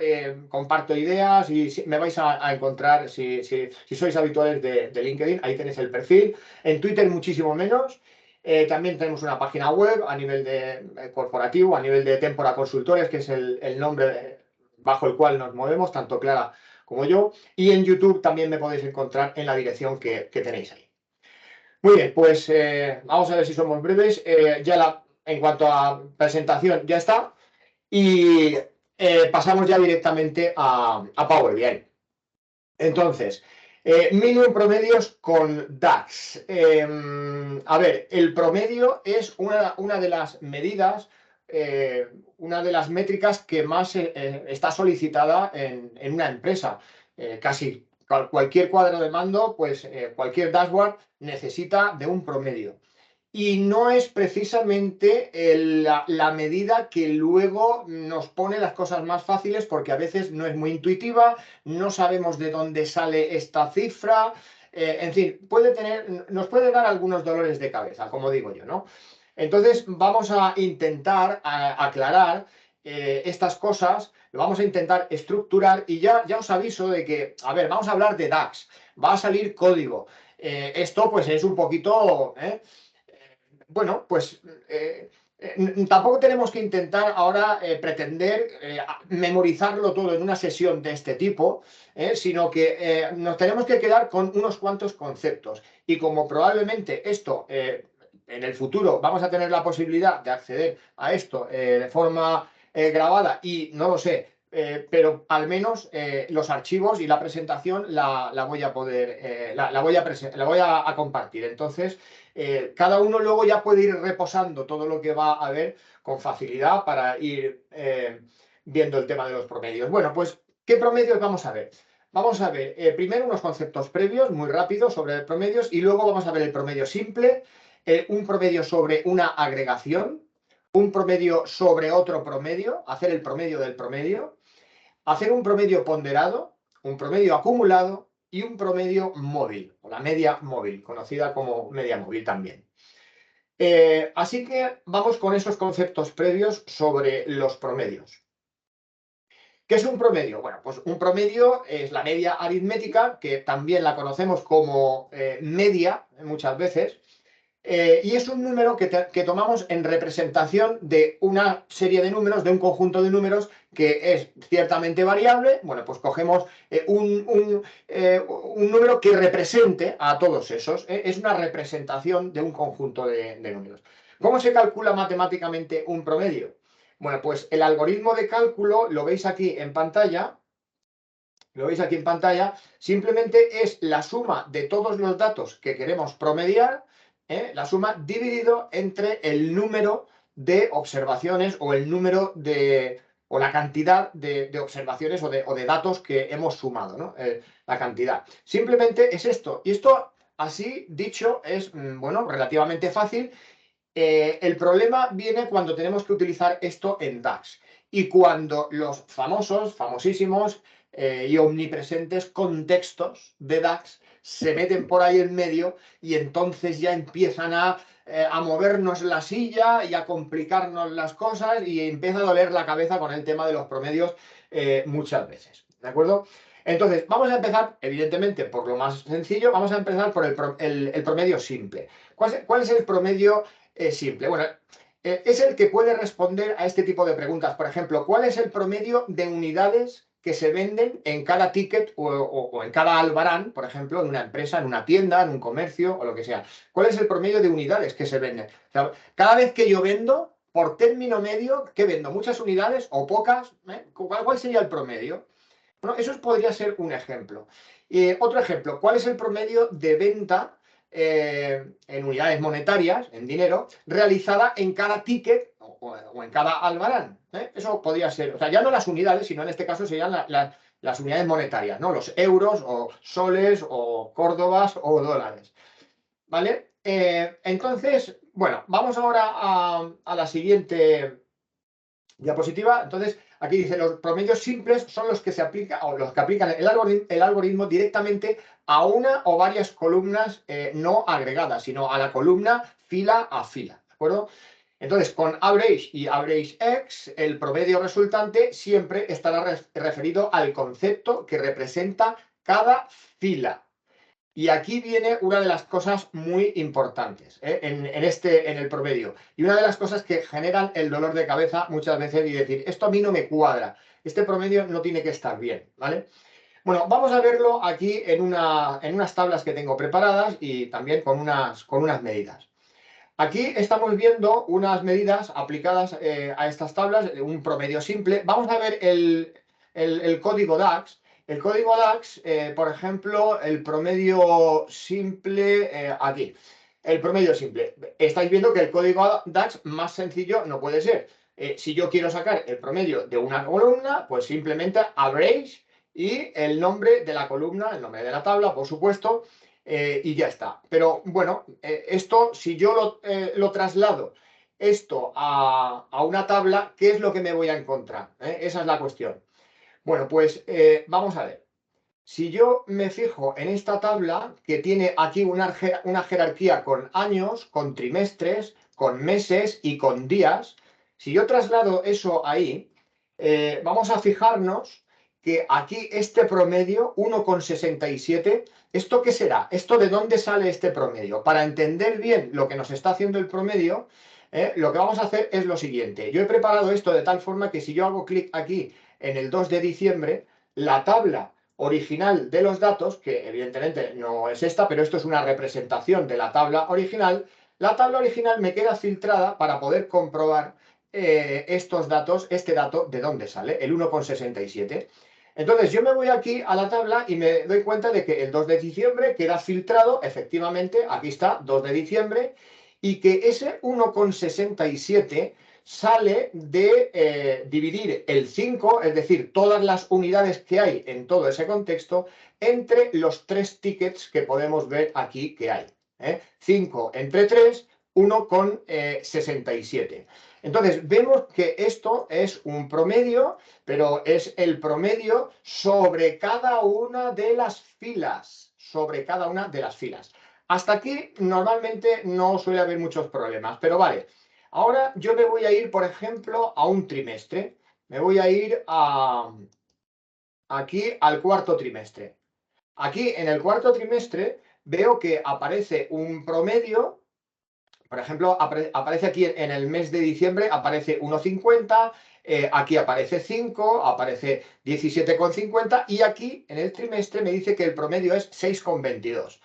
comparto ideas y me vais a encontrar si sois habituales de LinkedIn, ahí tenéis el perfil. En Twitter muchísimo menos. También tenemos una página web a nivel de corporativo, a nivel de Tempora Consultores, que es el nombre bajo el cual nos movemos, tanto Clara como yo. Y en YouTube también me podéis encontrar en la dirección que tenéis ahí. Muy bien, pues vamos a ver si somos breves. En cuanto a presentación ya está. Y pasamos ya directamente a Power BI. Entonces, 1001 promedios con DAX. A ver, el promedio es una de las medidas, una de las métricas que más está solicitada en una empresa. Casi cualquier cuadro de mando, pues cualquier dashboard necesita de un promedio. Y no es precisamente la medida que luego nos pone las cosas más fáciles, porque a veces no es muy intuitiva, no sabemos de dónde sale esta cifra, en fin, nos puede dar algunos dolores de cabeza, como digo yo, ¿no? Entonces vamos a intentar aclarar estas cosas, lo vamos a intentar estructurar y ya os aviso de que, a ver, vamos a hablar de DAX, va a salir código. Esto pues es un poquito... bueno, pues tampoco tenemos que intentar ahora pretender memorizarlo todo en una sesión de este tipo, sino que nos tenemos que quedar con unos cuantos conceptos. Y como probablemente esto en el futuro vamos a tener la posibilidad de acceder a esto de forma grabada y no lo sé, pero al menos los archivos y la presentación la voy a poder, la voy a compartir. Entonces, cada uno luego ya puede ir reposando todo lo que va a ver con facilidad para ir viendo el tema de los promedios. Bueno, pues, ¿qué promedios vamos a ver? Vamos a ver primero unos conceptos previos muy rápidos sobre promedios y luego vamos a ver el promedio simple, un promedio sobre una agregación, un promedio sobre otro promedio, hacer el promedio del promedio, hacer un promedio ponderado, un promedio acumulado y un promedio móvil, o la media móvil, conocida como media móvil también. Así que vamos con esos conceptos previos sobre los promedios. ¿Qué es un promedio? Bueno, pues un promedio es la media aritmética, que también la conocemos como media muchas veces, y es un número que tomamos en representación de una serie de números, de un conjunto de números que es ciertamente variable. Bueno, pues cogemos un número que represente a todos esos. Es una representación de un conjunto de números. ¿Cómo se calcula matemáticamente un promedio? Bueno, pues el algoritmo de cálculo lo veis aquí en pantalla. Lo veis aquí en pantalla. Simplemente es la suma de todos los datos que queremos promediar, la suma dividido entre el número de observaciones o el número de, o la cantidad de observaciones o de datos que hemos sumado, ¿no? La cantidad. Simplemente es esto. Y esto, así dicho, es, bueno, relativamente fácil. El problema viene cuando tenemos que utilizar esto en DAX y cuando los famosísimos y omnipresentes contextos de DAX se meten por ahí en medio y entonces ya empiezan a movernos la silla y a complicarnos las cosas y empieza a doler la cabeza con el tema de los promedios muchas veces, ¿de acuerdo? Entonces, vamos a empezar, evidentemente, por lo más sencillo, vamos a empezar por el promedio simple. ¿Cuál es el promedio simple? Bueno, es el que puede responder a este tipo de preguntas. Por ejemplo, ¿cuál es el promedio de unidades que se venden en cada ticket o en cada albarán, por ejemplo, en una empresa, en una tienda, en un comercio o lo que sea? ¿Cuál es el promedio de unidades que se venden? O sea, cada vez que yo vendo, por término medio, ¿qué vendo? ¿Muchas unidades o pocas? ¿Cuál sería el promedio? Bueno, eso podría ser un ejemplo. Otro ejemplo, ¿cuál es el promedio de venta en unidades monetarias, en dinero, realizada en cada ticket o en cada albarán? Eso podría ser, o sea, ya no las unidades, sino en este caso serían las unidades monetarias, ¿no? Los euros o soles o córdobas o dólares. ¿Vale? Entonces, bueno, vamos ahora a la siguiente diapositiva. Entonces, aquí dice, los promedios simples son los que se aplican, o los que aplican el algoritmo directamente a una o varias columnas no agregadas, sino a la columna fila a fila, ¿de acuerdo? Entonces, con average y average x, el promedio resultante siempre estará referido al concepto que representa cada fila. Y aquí viene una de las cosas muy importantes en el promedio. Y una de las cosas que generan el dolor de cabeza muchas veces y decir, esto a mí no me cuadra, este promedio no tiene que estar bien, ¿vale? Bueno, vamos a verlo aquí en unas tablas que tengo preparadas y también con unas medidas. Aquí estamos viendo unas medidas aplicadas a estas tablas, un promedio simple. Vamos a ver el código DAX. El código DAX, por ejemplo, el promedio simple, aquí. El promedio simple. Estáis viendo que el código DAX más sencillo no puede ser. Si yo quiero sacar el promedio de una columna, pues simplemente average y el nombre de la columna, el nombre de la tabla, por supuesto, y ya está. Pero bueno, esto, si yo lo traslado esto a una tabla, ¿qué es lo que me voy a encontrar? Esa es la cuestión. Bueno, pues vamos a ver. Si yo me fijo en esta tabla, que tiene aquí una jerarquía con años, con trimestres, con meses y con días, si yo traslado eso ahí, vamos a fijarnos que aquí este promedio, 1,67, ¿esto qué será? ¿Esto de dónde sale este promedio? Para entender bien lo que nos está haciendo el promedio, lo que vamos a hacer es lo siguiente. Yo he preparado esto de tal forma que si yo hago clic aquí en el 2 de diciembre, la tabla original de los datos, que evidentemente no es esta, pero esto es una representación de la tabla original me queda filtrada para poder comprobar estos datos, este dato de dónde sale, el 1,67. Entonces yo me voy aquí a la tabla y me doy cuenta de que el 2 de diciembre queda filtrado, efectivamente, aquí está, 2 de diciembre, y que ese 1,67 sale de dividir el 5, es decir, todas las unidades que hay en todo ese contexto, entre los 3 tickets que podemos ver aquí que hay. 5 entre 3, 1,67. Entonces, vemos que esto es un promedio, pero es el promedio sobre cada una de las filas. Sobre cada una de las filas. Hasta aquí, normalmente no suele haber muchos problemas, pero vale. Ahora yo me voy a ir, por ejemplo, a un trimestre. Me voy a ir aquí al cuarto trimestre. Aquí, en el cuarto trimestre, veo que aparece un promedio. Por ejemplo, aparece aquí en el mes de diciembre, aparece 1,50, aquí aparece 5, aparece 17,50 y aquí en el trimestre me dice que el promedio es 6,22.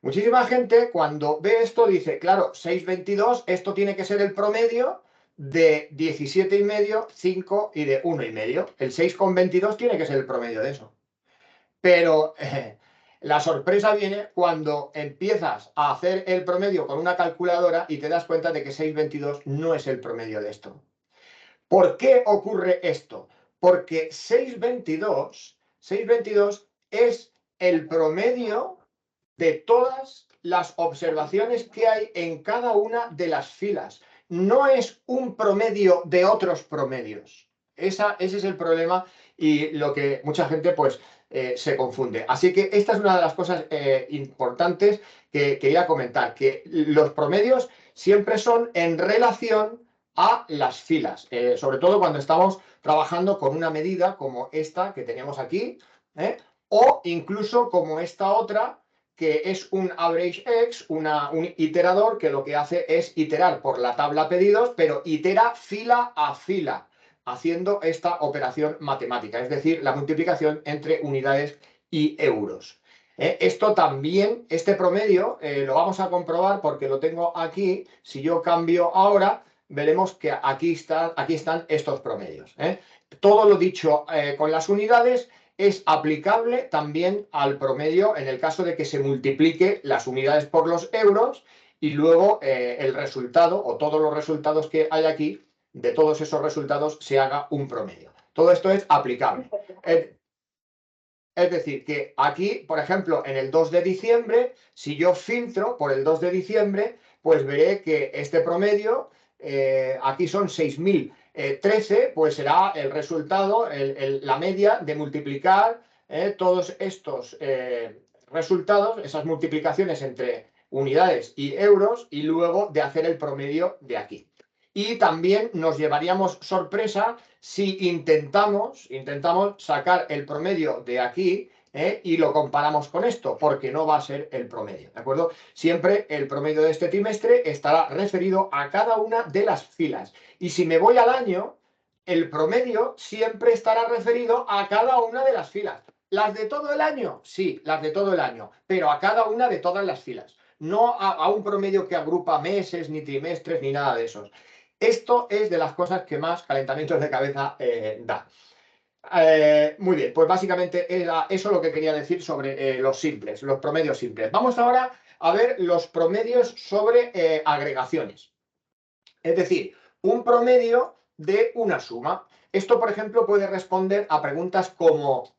Muchísima gente cuando ve esto dice, claro, 6,22, esto tiene que ser el promedio de 17,5, 5 y de 1,5. El 6,22 tiene que ser el promedio de eso. Pero la sorpresa viene cuando empiezas a hacer el promedio con una calculadora y te das cuenta de que 6,22 no es el promedio de esto. ¿Por qué ocurre esto? Porque 6,22 es el promedio de todas las observaciones que hay en cada una de las filas. No es un promedio de otros promedios. Ese es el problema y lo que mucha gente pues se confunde. Así que esta es una de las cosas importantes que quería comentar, que los promedios siempre son en relación a las filas, sobre todo cuando estamos trabajando con una medida como esta que tenemos aquí, o incluso como esta otra, que es un AverageX, un iterador que lo que hace es iterar por la tabla pedidos, pero itera fila a fila, haciendo esta operación matemática, es decir, la multiplicación entre unidades y euros. Esto también, este promedio, lo vamos a comprobar porque lo tengo aquí. Si yo cambio ahora, veremos que aquí están estos promedios. Todo lo dicho con las unidades es aplicable también al promedio en el caso de que se multiplique las unidades por los euros y luego el resultado o todos los resultados que hay aquí, de todos esos resultados se haga un promedio. Todo esto es aplicable. Es decir, que aquí, por ejemplo, en el 2 de diciembre, si yo filtro por el 2 de diciembre, pues veré que este promedio, aquí son 6.013, pues será el resultado, la media de multiplicar todos estos resultados, esas multiplicaciones entre unidades y euros, y luego de hacer el promedio de aquí. Y también nos llevaríamos sorpresa si intentamos sacar el promedio de aquí y lo comparamos con esto, porque no va a ser el promedio, ¿de acuerdo? Siempre el promedio de este trimestre estará referido a cada una de las filas. Y si me voy al año, el promedio siempre estará referido a cada una de las filas. ¿Las de todo el año? Sí, las de todo el año, pero a cada una de todas las filas. No a un promedio que agrupa meses, ni trimestres, ni nada de esos. Esto es de las cosas que más calentamientos de cabeza da. Muy bien, pues básicamente era eso lo que quería decir sobre los simples, los promedios simples. Vamos ahora a ver los promedios sobre agregaciones. Es decir, un promedio de una suma. Esto, por ejemplo, puede responder a preguntas como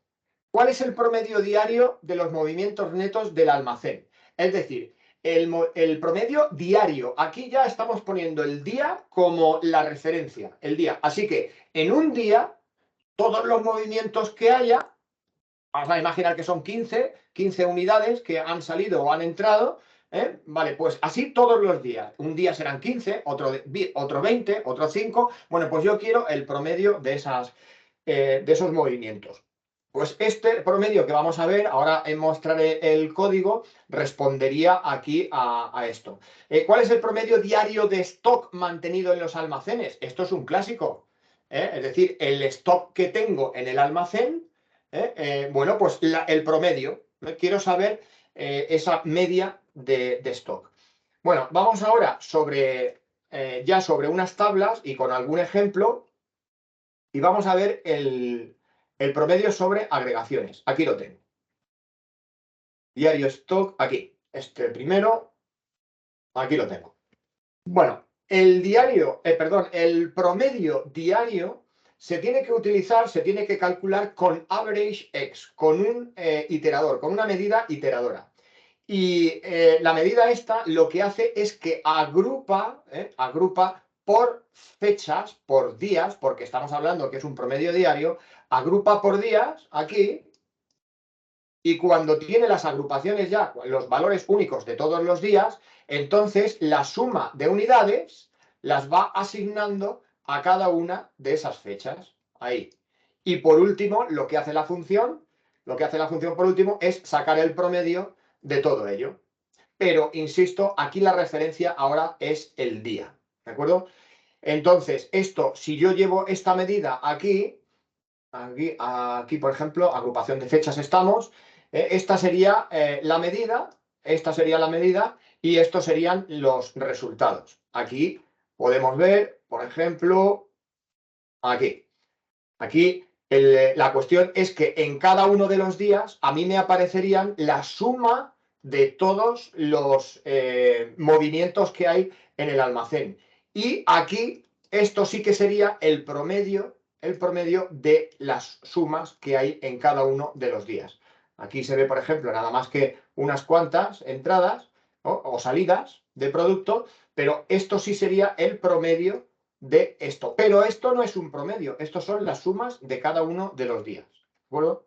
¿cuál es el promedio diario de los movimientos netos del almacén? Es decir, el promedio diario. Aquí ya estamos poniendo el día como la referencia, el día. Así que en un día, todos los movimientos que haya, vamos a imaginar que son 15 unidades que han salido o han entrado, ¿eh? Vale, pues así todos los días. Un día serán 15, otro 20, otro 5. Bueno, pues yo quiero el promedio de esos movimientos. Pues este promedio que vamos a ver, ahora mostraré el código, respondería aquí a esto. ¿Cuál es el promedio diario de stock mantenido en los almacenes? Esto es un clásico. Es decir, el stock que tengo en el almacén, bueno, pues el promedio. Quiero saber esa media de stock. Bueno, vamos ahora ya sobre unas tablas y con algún ejemplo, y vamos a ver el promedio sobre agregaciones. Aquí lo tengo. Diario stock, aquí. Este primero, aquí lo tengo. Bueno, el promedio diario se tiene que utilizar, se tiene que calcular con average X, con un iterador, con una medida iteradora. Y la medida esta lo que hace es que agrupa por fechas, por días, porque estamos hablando que es un promedio diario, agrupa por días aquí, y cuando tiene las agrupaciones ya, los valores únicos de todos los días, entonces la suma de unidades las va asignando a cada una de esas fechas. Ahí. Y por último, lo que hace la función por último es sacar el promedio de todo ello. Pero, insisto, aquí la referencia ahora es el día. ¿De acuerdo? Entonces, si yo llevo esta medida aquí, por ejemplo, agrupación de fechas estamos, esta sería la medida y estos serían los resultados. Aquí podemos ver, por ejemplo, aquí. Aquí la cuestión es que en cada uno de los días a mí me aparecerían la suma de todos los movimientos que hay en el almacén. Y aquí esto sí que sería el promedio de las sumas que hay en cada uno de los días. Aquí se ve, por ejemplo, nada más que unas cuantas entradas o salidas de producto, pero esto sí sería el promedio de esto. Pero esto no es un promedio, estos son las sumas de cada uno de los días. ¿De acuerdo?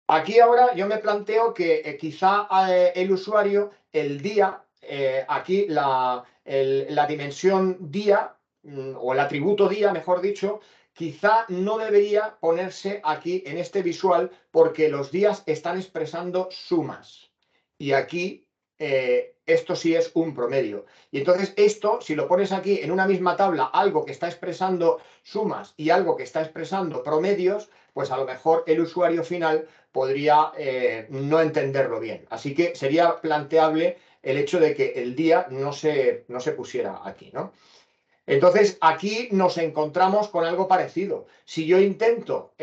Aquí ahora yo me planteo que quizá el usuario, el día, aquí la dimensión día, o el atributo día, mejor dicho, quizá no debería ponerse aquí en este visual porque los días están expresando sumas. Y aquí esto sí es un promedio. Y entonces esto, si lo pones aquí en una misma tabla, algo que está expresando sumas y algo que está expresando promedios, pues a lo mejor el usuario final podría no entenderlo bien. Así que sería planteable el hecho de que el día no se pusiera aquí, ¿no? Entonces, aquí nos encontramos con algo parecido. Si yo intento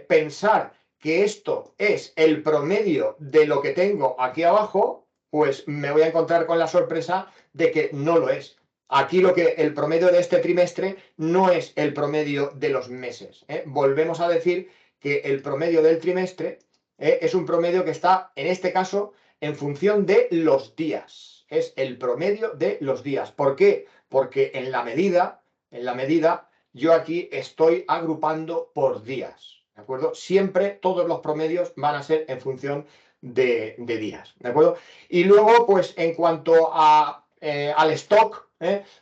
pensar que esto es el promedio de lo que tengo aquí abajo, pues me voy a encontrar con la sorpresa de que no lo es. Aquí el promedio de este trimestre no es el promedio de los meses. Volvemos a decir que el promedio del trimestre es un promedio que está, en este caso, en función de los días. Es el promedio de los días. ¿Por qué? Porque en la medida, yo aquí estoy agrupando por días. ¿De acuerdo? Siempre todos los promedios van a ser en función de días. ¿De acuerdo? Y luego, pues, en cuanto al stock,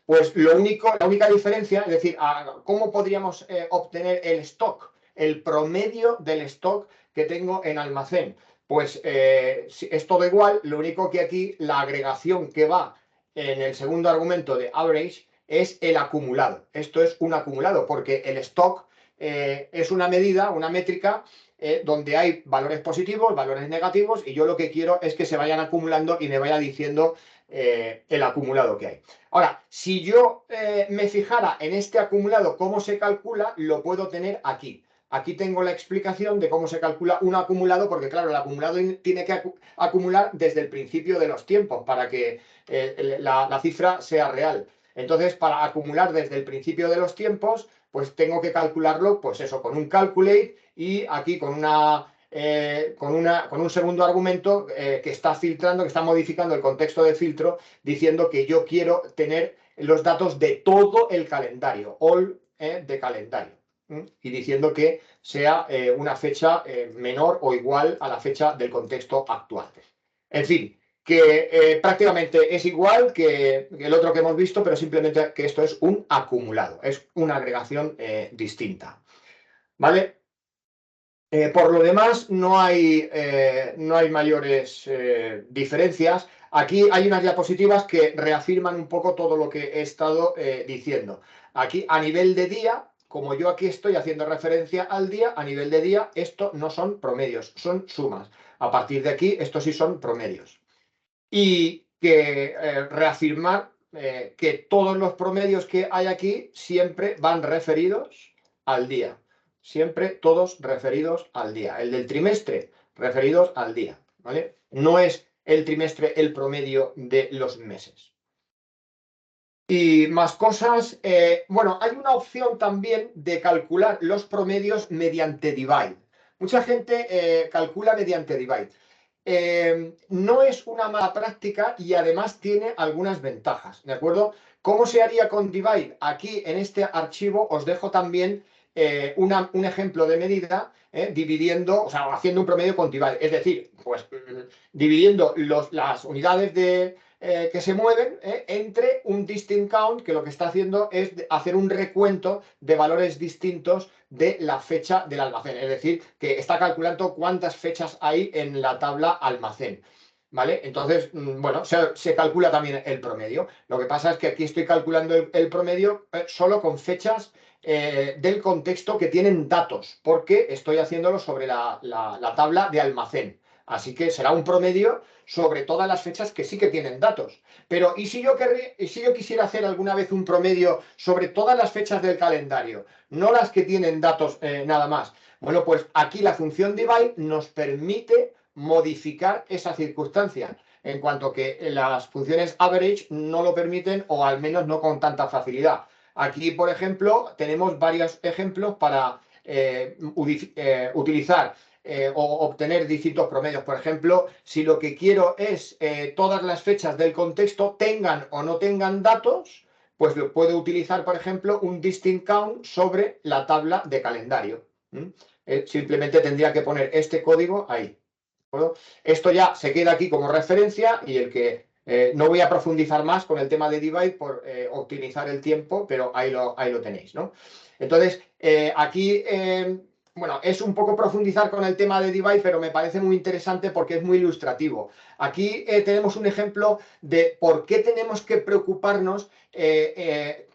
pues la única diferencia, es decir, ¿cómo podríamos obtener el stock? El promedio del stock que tengo en almacén. Pues es todo igual, lo único que aquí la agregación que va en el segundo argumento de average es el acumulado. Esto es un acumulado porque el stock es una medida, una métrica donde hay valores positivos, valores negativos, y yo lo que quiero es que se vayan acumulando y me vaya diciendo el acumulado que hay. Ahora, si yo me fijara en este acumulado, cómo se calcula, lo puedo tener aquí. Aquí tengo la explicación de cómo se calcula un acumulado, porque claro, el acumulado tiene que acumular desde el principio de los tiempos para que la cifra sea real. Entonces, para acumular desde el principio de los tiempos, pues tengo que calcularlo, pues eso, con un calculate y aquí con una con un segundo argumento que está filtrando, que está modificando el contexto de filtro, diciendo que yo quiero tener los datos de todo el calendario, all de calendario, y diciendo que sea una fecha menor o igual a la fecha del contexto actual. En fin, que prácticamente es igual que el otro que hemos visto, pero simplemente que esto es un acumulado, es una agregación distinta. ¿Vale? Por lo demás, no hay mayores diferencias. Aquí hay unas diapositivas que reafirman un poco todo lo que he estado diciendo. Aquí, a nivel de día, como yo aquí estoy haciendo referencia al día, a nivel de día, esto no son promedios, son sumas. A partir de aquí, estos sí son promedios. Y que reafirmar que todos los promedios que hay aquí siempre van referidos al día. Siempre todos referidos al día. El del trimestre, referidos al día. ¿Vale? No es el trimestre el promedio de los meses. Y más cosas. Bueno, hay una opción también de calcular los promedios mediante divide. Mucha gente calcula mediante divide. No es una mala práctica y además tiene algunas ventajas, ¿de acuerdo? ¿Cómo se haría con divide? Aquí en este archivo os dejo también un ejemplo de medida dividiendo, o sea, haciendo un promedio con divide. Es decir, pues dividiendo las unidades que se mueven entre un distinct count, que lo que está haciendo es hacer un recuento de valores distintos de la fecha del almacén. Es decir, que está calculando cuántas fechas hay en la tabla almacén. ¿Vale? Entonces, bueno, se calcula también el promedio. Lo que pasa es que aquí estoy calculando el promedio solo con fechas del contexto que tienen datos, porque estoy haciéndolo sobre la tabla de almacén. Así que será un promedio sobre todas las fechas que sí que tienen datos. Pero, ¿y si yo quisiera hacer alguna vez un promedio sobre todas las fechas del calendario, no las que tienen datos nada más? Bueno, pues aquí la función divide nos permite modificar esa circunstancia, en cuanto que las funciones average no lo permiten, o al menos no con tanta facilidad. Aquí, por ejemplo, tenemos varios ejemplos para utilizar o obtener distintos promedios. Por ejemplo, si lo que quiero es todas las fechas del contexto tengan o no tengan datos, pues lo puedo utilizar, por ejemplo, un distinct count sobre la tabla de calendario. Simplemente tendría que poner este código ahí. Esto ya se queda aquí como referencia, y el que no voy a profundizar más con el tema de divide por optimizar el tiempo, pero ahí lo tenéis, ¿no? Entonces, aquí, bueno, es un poco profundizar con el tema de divide, pero me parece muy interesante porque es muy ilustrativo. Aquí tenemos un ejemplo de por qué tenemos que preocuparnos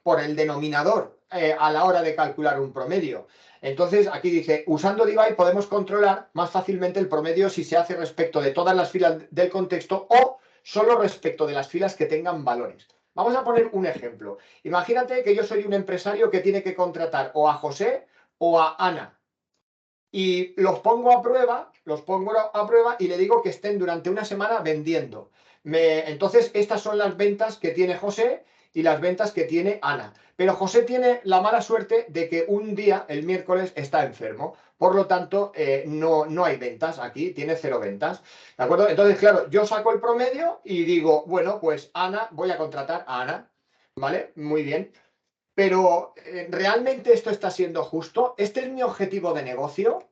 por el denominador a la hora de calcular un promedio. Entonces, aquí dice, usando divide podemos controlar más fácilmente el promedio si se hace respecto de todas las filas del contexto o solo respecto de las filas que tengan valores. Vamos a poner un ejemplo. Imagínate que yo soy un empresario que tiene que contratar o a José o a Ana. Y los pongo a prueba y le digo que estén durante una semana vendiendo. Entonces, estas son las ventas que tiene José y las ventas que tiene Ana. Pero José tiene la mala suerte de que un día, el miércoles, está enfermo. Por lo tanto, no hay ventas aquí, tiene 0 ventas. ¿De acuerdo? Entonces, claro, yo saco el promedio y digo, bueno, pues Ana, voy a contratar a Ana. ¿Vale? Muy bien. Pero, ¿realmente esto está siendo justo? ¿Este es mi objetivo de negocio?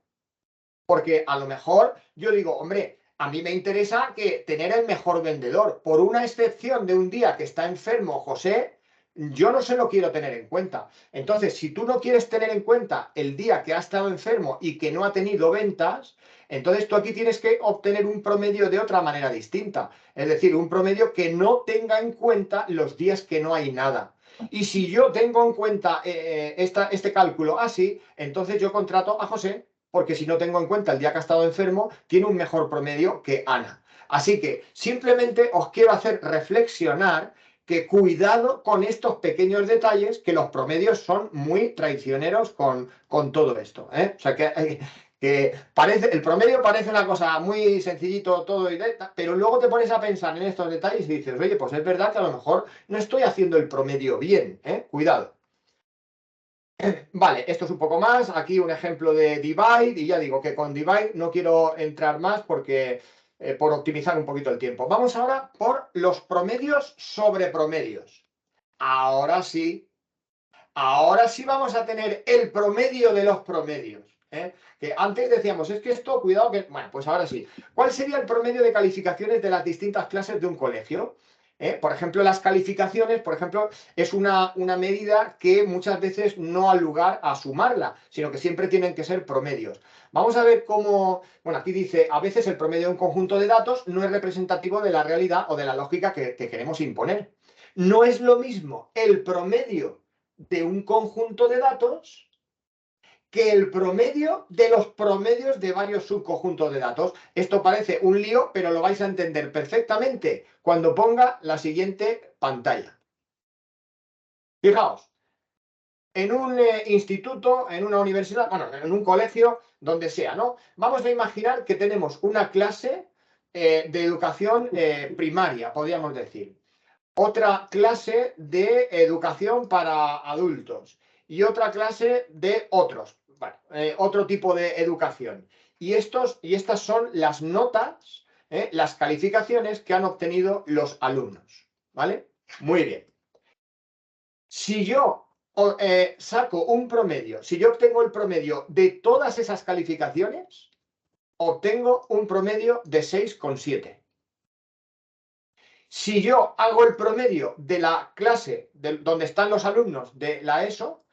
Porque a lo mejor yo digo, hombre, a mí me interesa tener el mejor vendedor. Por una excepción de un día que está enfermo José, yo no se lo quiero tener en cuenta. Entonces, si tú no quieres tener en cuenta el día que ha estado enfermo y que no ha tenido ventas, entonces tú aquí tienes que obtener un promedio de otra manera distinta. Es decir, un promedio que no tenga en cuenta los días que no hay nada. Y si yo tengo en cuenta este cálculo así, entonces yo contrato a José, porque si no tengo en cuenta el día que ha estado enfermo, tiene un mejor promedio que Ana. Así que simplemente os quiero hacer reflexionar que cuidado con estos pequeños detalles, que los promedios son muy traicioneros con todo esto. O sea que el promedio parece una cosa muy sencillito todo, pero luego te pones a pensar en estos detalles y dices, oye, pues es verdad que a lo mejor no estoy haciendo el promedio bien. Cuidado. Vale, esto es un poco más. Aquí un ejemplo de divide, y ya digo que con divide no quiero entrar más porque por optimizar un poquito el tiempo. Vamos ahora por los promedios sobre promedios. Ahora sí vamos a tener el promedio de los promedios. Que antes decíamos, es que esto, cuidado que... Bueno, pues ahora sí. ¿Cuál sería el promedio de calificaciones de las distintas clases de un colegio? Por ejemplo, las calificaciones, por ejemplo, es una medida que muchas veces no ha lugar a sumarla, sino que siempre tienen que ser promedios. Vamos a ver cómo, bueno, aquí dice, a veces el promedio de un conjunto de datos no es representativo de la realidad o de la lógica que queremos imponer. No es lo mismo el promedio de un conjunto de datos que el promedio de los promedios de varios subconjuntos de datos. Esto parece un lío, pero lo vais a entender perfectamente cuando ponga la siguiente pantalla. Fijaos, en un instituto, en una universidad, bueno, en un colegio, donde sea, ¿no? Vamos a imaginar que tenemos una clase de educación primaria, podríamos decir. Otra clase de educación para adultos y otra clase de otros, bueno, otro tipo de educación. Y estas son las notas, las calificaciones que han obtenido los alumnos, ¿vale? Muy bien. Si yo saco un promedio, si yo obtengo el promedio de todas esas calificaciones, obtengo un promedio de 6,7. Si yo hago el promedio de la clase donde están los alumnos de la ESO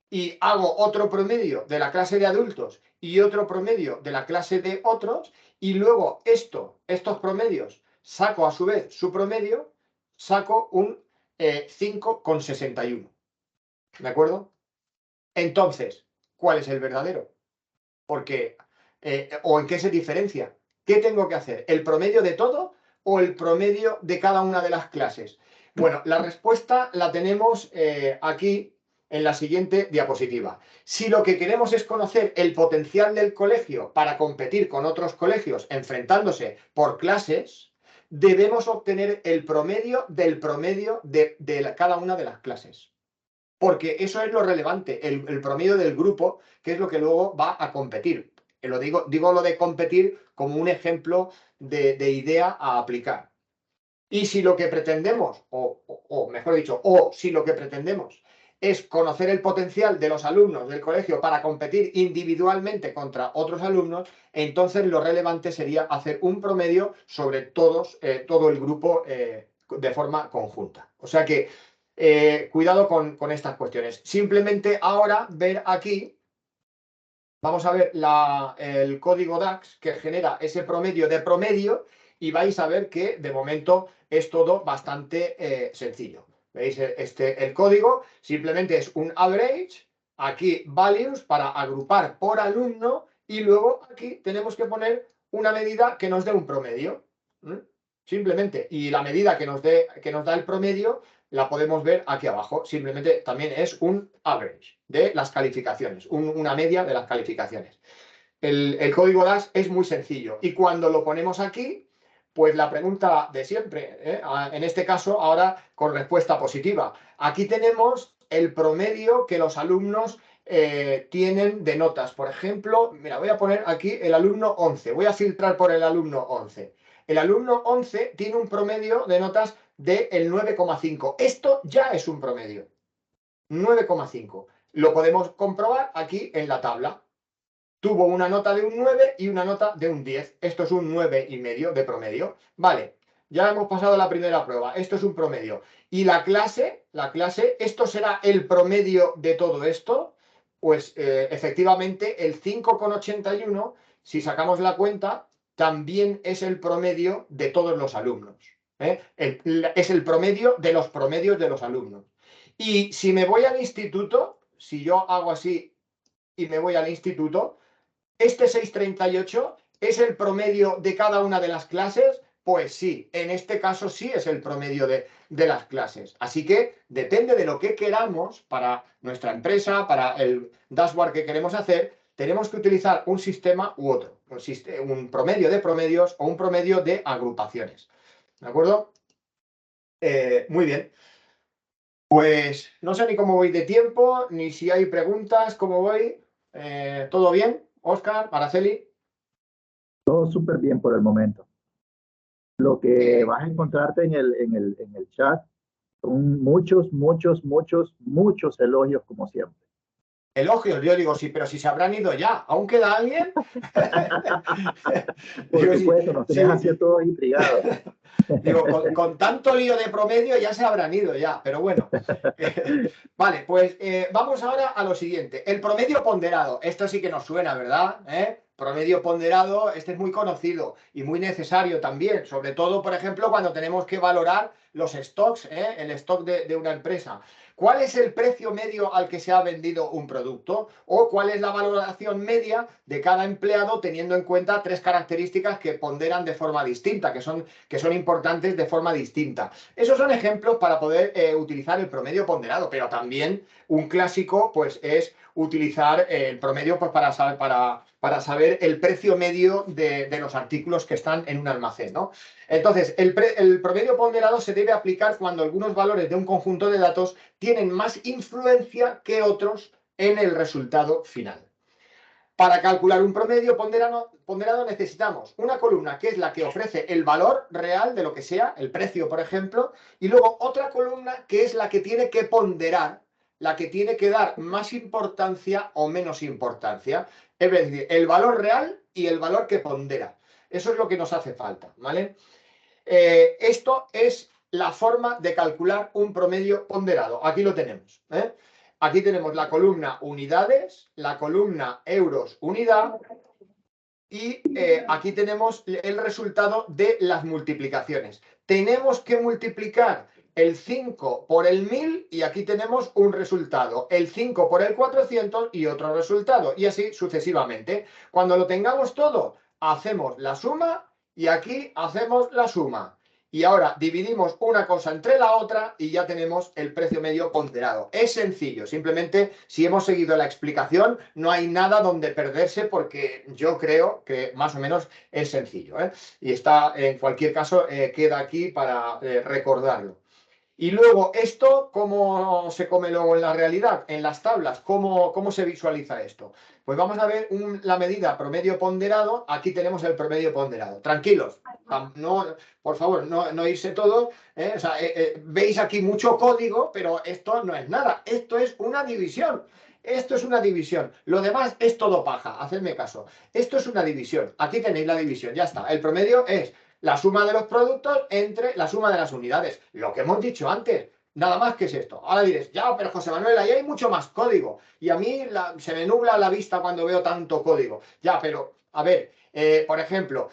y hago otro promedio de la clase de adultos y otro promedio de la clase de otros, y luego estos promedios saco a su vez su promedio, saco un 5,61. ¿De acuerdo? Entonces, ¿cuál es el verdadero? Porque, ¿o en qué se diferencia? ¿Qué tengo que hacer? ¿El promedio de todo o el promedio de cada una de las clases? Bueno, la respuesta la tenemos aquí en la siguiente diapositiva. Si lo que queremos es conocer el potencial del colegio para competir con otros colegios enfrentándose por clases, debemos obtener el promedio del promedio de cada una de las clases. Porque eso es lo relevante, el promedio del grupo, que es lo que luego va a competir. Digo lo de competir como un ejemplo de idea a aplicar. Y si lo que pretendemos, o mejor dicho, si lo que pretendemos es conocer el potencial de los alumnos del colegio para competir individualmente contra otros alumnos, entonces lo relevante sería hacer un promedio sobre todo el grupo de forma conjunta. O sea que cuidado con estas cuestiones. Simplemente ahora ver aquí, vamos a ver el código DAX que genera ese promedio de promedio y vais a ver que de momento es todo bastante sencillo. ¿Veis? El código simplemente es un average, aquí values para agrupar por alumno y luego aquí tenemos que poner una medida que nos dé un promedio. Simplemente. Y la medida que nos da el promedio la podemos ver aquí abajo. Simplemente también es un average de las calificaciones, una media de las calificaciones. El código DAX es muy sencillo y cuando lo ponemos aquí, pues la pregunta de siempre, en este caso ahora con respuesta positiva. Aquí tenemos el promedio que los alumnos tienen de notas. Por ejemplo, mira, voy a poner aquí el alumno 11. Voy a filtrar por el alumno 11. El alumno 11 tiene un promedio de notas del 9,5. Esto ya es un promedio. 9,5. Lo podemos comprobar aquí en la tabla. Tuvo una nota de un 9 y una nota de un 10. Esto es un 9,5 de promedio. Vale, ya hemos pasado la primera prueba. Esto es un promedio. Y la clase, ¿esto será el promedio de todo esto? Pues efectivamente el 5,81, si sacamos la cuenta, también es el promedio de todos los alumnos. Es el promedio de los promedios de los alumnos. Y si me voy al instituto, si yo hago así y me voy al instituto, ¿este 6,38 es el promedio de cada una de las clases? Pues sí, en este caso sí es el promedio de las clases. Así que depende de lo que queramos para nuestra empresa, para el dashboard que queremos hacer, tenemos que utilizar un sistema u otro, un promedio de promedios o un promedio de agrupaciones. ¿De acuerdo? Muy bien. Pues no sé ni cómo voy de tiempo, ni si hay preguntas, cómo voy. ¿Todo bien? Óscar, Araceli. Todo súper bien por el momento. Lo que vas a encontrarte en el chat son muchos elogios, como siempre. Elogios, yo digo, sí, pero si se habrán ido ya, ¿aún queda alguien? Por Digo, supuesto, nos tenés así a todos intrigados. Digo, con tanto lío de promedio ya se habrán ido ya, pero bueno. Vale, pues vamos ahora a lo siguiente. El promedio ponderado. Esto sí que nos suena, ¿verdad? Promedio ponderado, este es muy conocido y muy necesario también, sobre todo, por ejemplo, cuando tenemos que valorar los stocks, el stock de una empresa. ¿Cuál es el precio medio al que se ha vendido un producto? ¿O cuál es la valoración media de cada empleado teniendo en cuenta tres características que ponderan de forma distinta, que son importantes de forma distinta? Esos son ejemplos para poder utilizar el promedio ponderado, pero también un clásico pues es utilizar el promedio pues, para saber el precio medio de los artículos que están en un almacén, ¿no? Entonces, el promedio ponderado se debe aplicar cuando algunos valores de un conjunto de datos tienen más influencia que otros en el resultado final. Para calcular un promedio ponderado necesitamos una columna que es la que ofrece el valor real de lo que sea, el precio, por ejemplo, y luego otra columna que es la que tiene que ponderar, la que tiene que dar más importancia o menos importancia. Es decir, el valor real y el valor que pondera. Eso es lo que nos hace falta, ¿vale? Esto es la forma de calcular un promedio ponderado. Aquí lo tenemos. Aquí tenemos la columna unidades, la columna euros unidad y aquí tenemos el resultado de las multiplicaciones. Tenemos que multiplicar el 5 por el 1000 y aquí tenemos un resultado. El 5 por el 400 y otro resultado. Y así sucesivamente. Cuando lo tengamos todo, hacemos la suma y aquí hacemos la suma. Y ahora dividimos una cosa entre la otra y ya tenemos el precio medio ponderado. Es sencillo, simplemente si hemos seguido la explicación no hay nada donde perderse porque yo creo que más o menos es sencillo. Y está, en cualquier caso, queda aquí para recordarlo. Y luego, ¿esto cómo se come luego en la realidad? En las tablas, ¿cómo se visualiza esto? Pues vamos a ver la medida promedio ponderado. Aquí tenemos el promedio ponderado. Tranquilos, no, por favor, no irse todo. O sea, veis aquí mucho código, pero esto no es nada. Esto es una división. Esto es una división. Lo demás es todo paja. Hacedme caso. Esto es una división. Aquí tenéis la división. Ya está. El promedio es la suma de los productos entre la suma de las unidades. Lo que hemos dicho antes. Nada más que es esto. Ahora diréis, ya, pero José Manuel, ahí hay mucho más código. Y a mí se me nubla la vista cuando veo tanto código. Ya, pero, a ver, por ejemplo,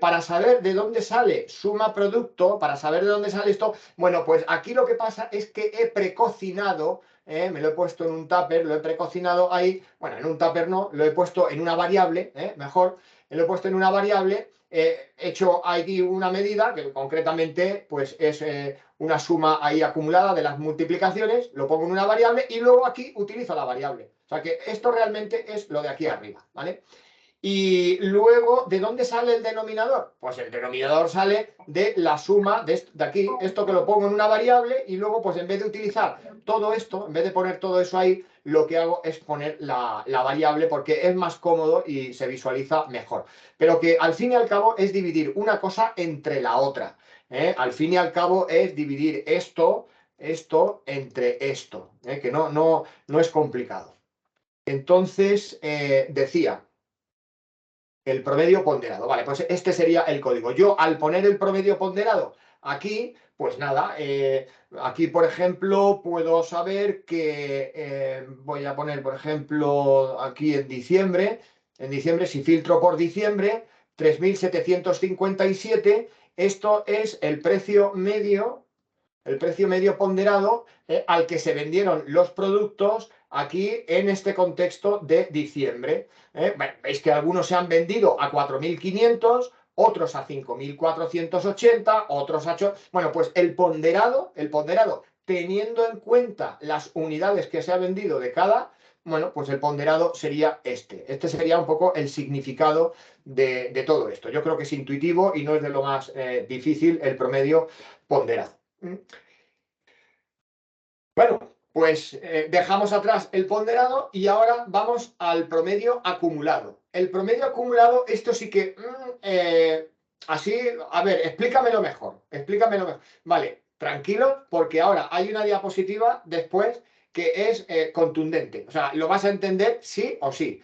para saber de dónde sale suma producto, para saber de dónde sale esto, bueno, pues aquí lo que pasa es que he precocinado, me lo he puesto en un tupper, lo he precocinado ahí, bueno, en un tupper no, lo he puesto en una variable, mejor, lo he puesto en una variable, he hecho aquí una medida que concretamente pues es una suma ahí acumulada de las multiplicaciones, lo pongo en una variable y luego aquí utilizo la variable. O sea que esto realmente es lo de aquí arriba, ¿vale? Y luego, ¿de dónde sale el denominador? Pues el denominador sale de la suma de aquí, esto que lo pongo en una variable y luego, pues en vez de utilizar todo esto, en vez de poner todo eso ahí, lo que hago es poner la variable porque es más cómodo y se visualiza mejor. Pero que al fin y al cabo es dividir una cosa entre la otra. Al fin y al cabo es dividir esto entre esto, que no es complicado. Entonces, decía... El promedio ponderado. Vale, pues este sería el código. Yo al poner el promedio ponderado aquí, pues nada, aquí por ejemplo puedo saber que voy a poner por ejemplo aquí en diciembre si filtro por diciembre, 3.757, esto es el precio medio ponderado al que se vendieron los productos aquí en este contexto de diciembre. Bueno, veis que algunos se han vendido a 4.500, otros a 5.480, otros a 8. Bueno, pues el ponderado, teniendo en cuenta las unidades que se ha vendido de cada, bueno, pues el ponderado sería este. Este sería un poco el significado de todo esto. Yo creo que es intuitivo y no es de lo más difícil el promedio ponderado. Bueno, pues dejamos atrás el ponderado y ahora vamos al promedio acumulado. El promedio acumulado, esto sí que... así, a ver, explícamelo mejor. Explícamelo mejor. Vale, tranquilo, porque ahora hay una diapositiva después que es contundente. O sea, lo vas a entender sí o sí.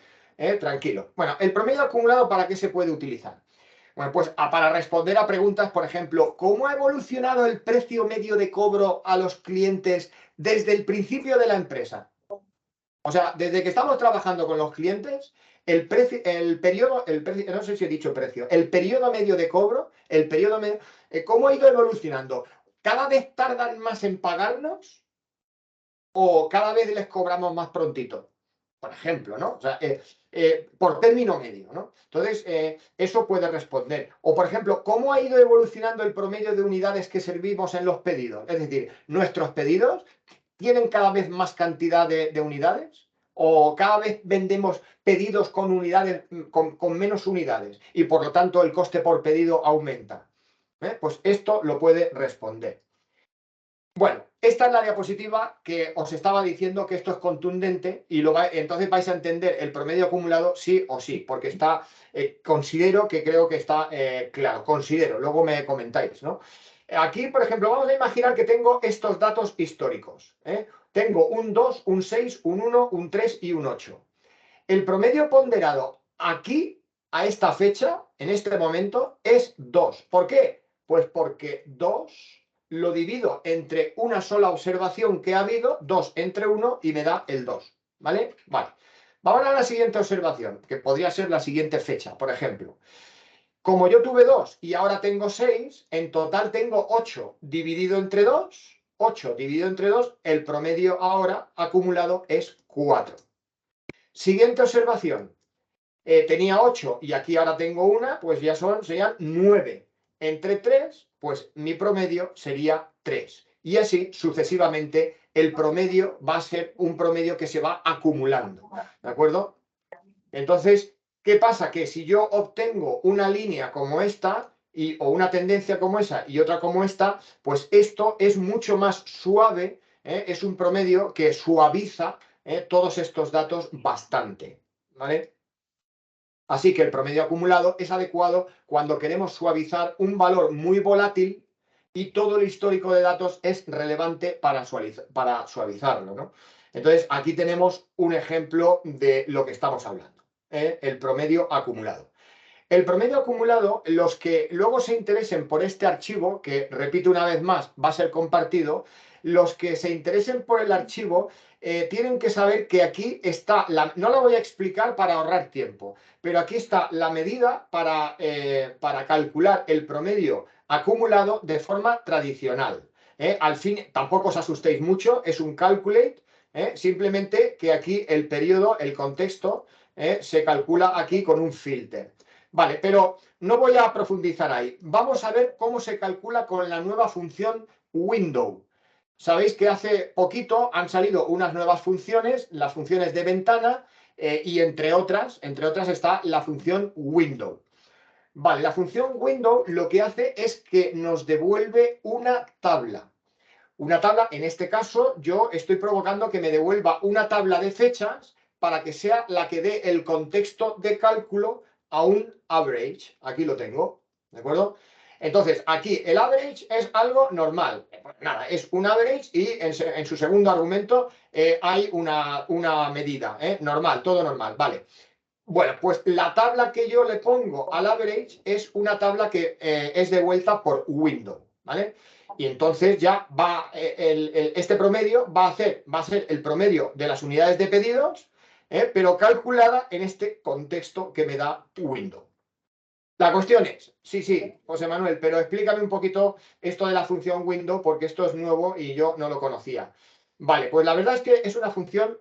Tranquilo. Bueno, el promedio acumulado, ¿para qué se puede utilizar? Bueno, pues para responder a preguntas, por ejemplo, ¿cómo ha evolucionado el precio medio de cobro a los clientes desde el principio de la empresa? O sea, desde que estamos trabajando con los clientes, no sé si he dicho precio, el periodo medio de cobro, ¿cómo ha ido evolucionando? ¿Cada vez tardan más en pagarnos o cada vez les cobramos más prontito? Por ejemplo, ¿no? O sea, por término medio, ¿no? Entonces, eso puede responder. O, por ejemplo, ¿cómo ha ido evolucionando el promedio de unidades que servimos en los pedidos? Es decir, ¿nuestros pedidos tienen cada vez más cantidad de unidades? ¿O cada vez vendemos pedidos con unidades, con menos unidades? Y, por lo tanto, el coste por pedido aumenta. Pues esto lo puede responder. Bueno, esta es la diapositiva que os estaba diciendo que esto es contundente y entonces vais a entender el promedio acumulado sí o sí, porque está, creo que está claro, considero, luego me comentáis, ¿no? Aquí, por ejemplo, vamos a imaginar que tengo estos datos históricos, ¿eh? Tengo un 2, un 6, un 1, un 3 y un 8. El promedio ponderado aquí, a esta fecha, en este momento, es 2. ¿Por qué? Pues porque 2 lo divido entre una sola observación que ha habido, 2 entre 1, y me da el 2. ¿Vale? Vale. Vamos a la siguiente observación, que podría ser la siguiente fecha, por ejemplo. Como yo tuve 2 y ahora tengo 6, en total tengo 8 dividido entre 2. 8 dividido entre 2, el promedio ahora acumulado es 4. Siguiente observación. Tenía 8 y aquí ahora tengo una, pues ya serían 9. Entre 3, pues mi promedio sería 3. Y así sucesivamente el promedio va a ser un promedio que se va acumulando. ¿De acuerdo? Entonces, ¿qué pasa? Que si yo obtengo una línea como esta, o una tendencia como esa y otra como esta, pues esto es mucho más suave, es un promedio que suaviza todos estos datos bastante. ¿Vale? Así que el promedio acumulado es adecuado cuando queremos suavizar un valor muy volátil y todo el histórico de datos es relevante para suavizarlo, ¿no? Entonces, aquí tenemos un ejemplo de lo que estamos hablando, el promedio acumulado. El promedio acumulado, los que luego se interesen por este archivo, que repito una vez más, va a ser compartido, los que se interesen por el archivo tienen que saber que aquí está, no lo voy a explicar para ahorrar tiempo, pero aquí está la medida para calcular el promedio acumulado de forma tradicional. Al fin, tampoco os asustéis mucho, es un calculate, simplemente que aquí el periodo, el contexto, se calcula aquí con un filter. Vale, pero no voy a profundizar ahí. Vamos a ver cómo se calcula con la nueva función window. Sabéis que hace poquito han salido unas nuevas funciones, las funciones de ventana, y entre otras está la función window. Vale, la función window lo que hace es que nos devuelve una tabla. Una tabla, en este caso, yo estoy provocando que me devuelva una tabla de fechas para que sea la que dé el contexto de cálculo a un average. Aquí lo tengo, ¿de acuerdo? Entonces, aquí el average es algo normal. Nada, es un average y en su segundo argumento hay una medida, normal, todo normal, vale. Bueno, pues la tabla que yo le pongo al average es una tabla que es devuelta por window, ¿vale? Y entonces ya va, este promedio va a ser el promedio de las unidades de pedidos, pero calculada en este contexto que me da window. La cuestión es, sí, José Manuel, pero explícame un poquito esto de la función window, porque esto es nuevo y yo no lo conocía. Vale, pues la verdad es que es una función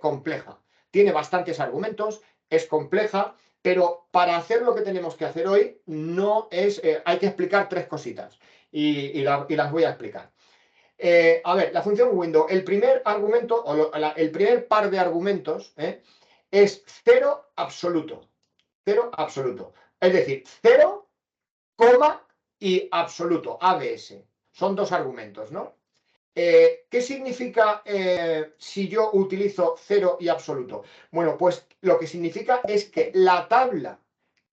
compleja. Tiene bastantes argumentos, es compleja, pero para hacer lo que tenemos que hacer hoy no es, hay que explicar 3 cositas y las voy a explicar. A ver, la función window, el primer argumento, el primer par de argumentos es 0 absoluto. 0 absoluto. Es decir, 0, coma y absoluto, ABS. Son 2 argumentos, ¿no? ¿Qué significa si yo utilizo cero y absoluto? Bueno, pues lo que significa es que la tabla